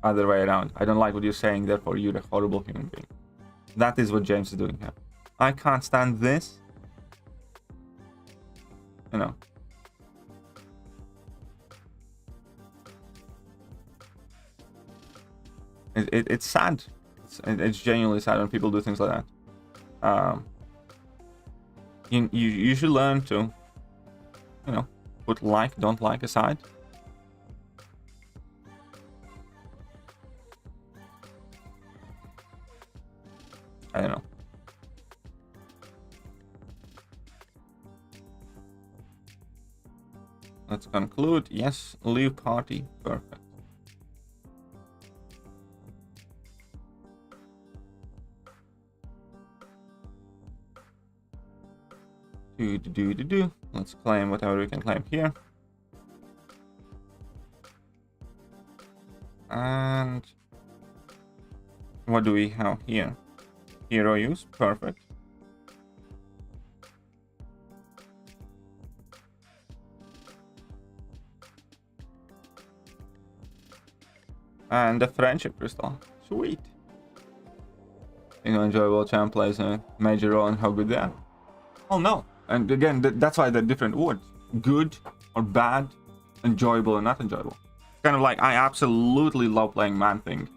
other way around. I don't like what you're saying, therefore you're a horrible human being. That is what James is doing here. I can't stand this. You know. It's sad. It's genuinely sad when people do things like that. You should learn to, you know, put like, don't like aside. I don't know. Let's conclude. Yes, leave party. Perfect. Let's claim whatever we can claim here. And what do we have here? Hero use. Perfect. And the friendship crystal. Sweet. Enjoyable champ plays a major role in how good they are. Oh no. And again, that's why they're different words. Good or bad, enjoyable or not enjoyable. Kind of like, I absolutely love playing Man Thing.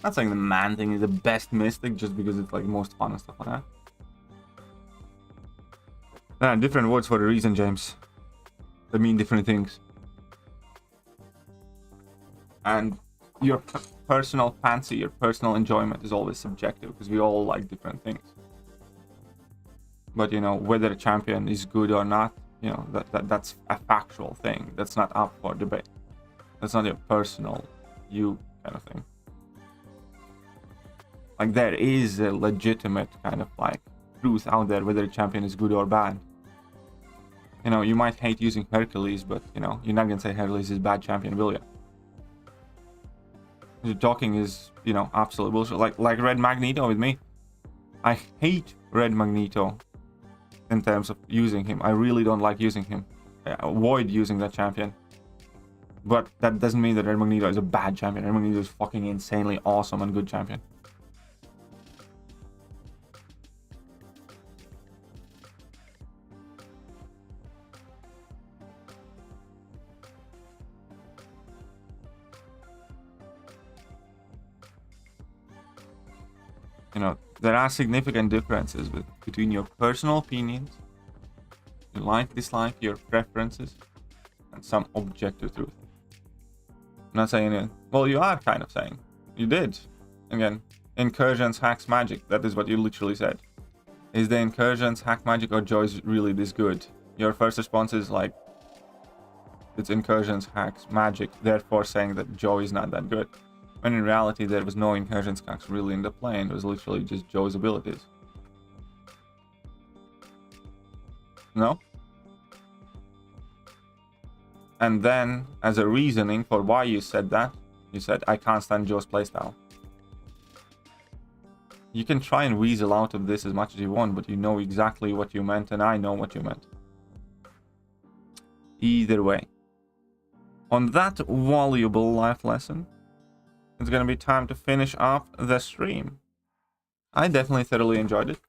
Not saying the Man Thing is the best Mystic just because it's like most fun and stuff like that. Different words for a reason, James. They mean different things. And your personal fancy, your personal enjoyment is always subjective because we all like different things. But whether a champion is good or not, that's a factual thing. That's not up for debate. That's not your personal you kind of thing. Like, there is a legitimate kind of like truth out there whether a champion is good or bad. You might hate using Hercules, but you're not gonna say Hercules is a bad champion, will you? The talking is absolute bullshit. Like Red Magneto with me. I hate Red Magneto in terms of using him. I really don't like using him. I avoid using that champion. But that doesn't mean that Red Magneto is a bad champion. Red Magneto is fucking insanely awesome and good champion. There are significant differences between your personal opinions, your like, dislike, your preferences, and some objective truth. I'm not saying it. Well, you are kind of saying. You did. Again, Incursions hacks magic. That is what you literally said. Is the Incursions hack magic or Joy's really this good? Your first response is like, it's Incursions hacks magic, therefore saying that Joy is not that good. When in reality, there was no Incursions hacks really in the play, and it was literally just Joe's abilities. No? And then, as a reasoning for why you said that, you said, I can't stand Joe's playstyle. You can try and weasel out of this as much as you want, but you know exactly what you meant, and I know what you meant. Either way. On that valuable life lesson, it's going to be time to finish off the stream. I definitely thoroughly enjoyed it.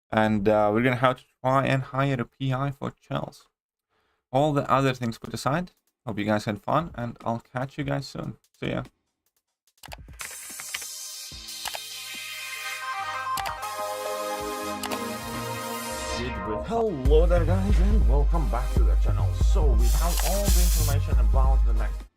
And we're going to have to try and hire a PI for Chels. All the other things put aside. Hope you guys had fun, and I'll catch you guys soon. See ya. Hello there guys, and welcome back to the channel. So we have all the information about the next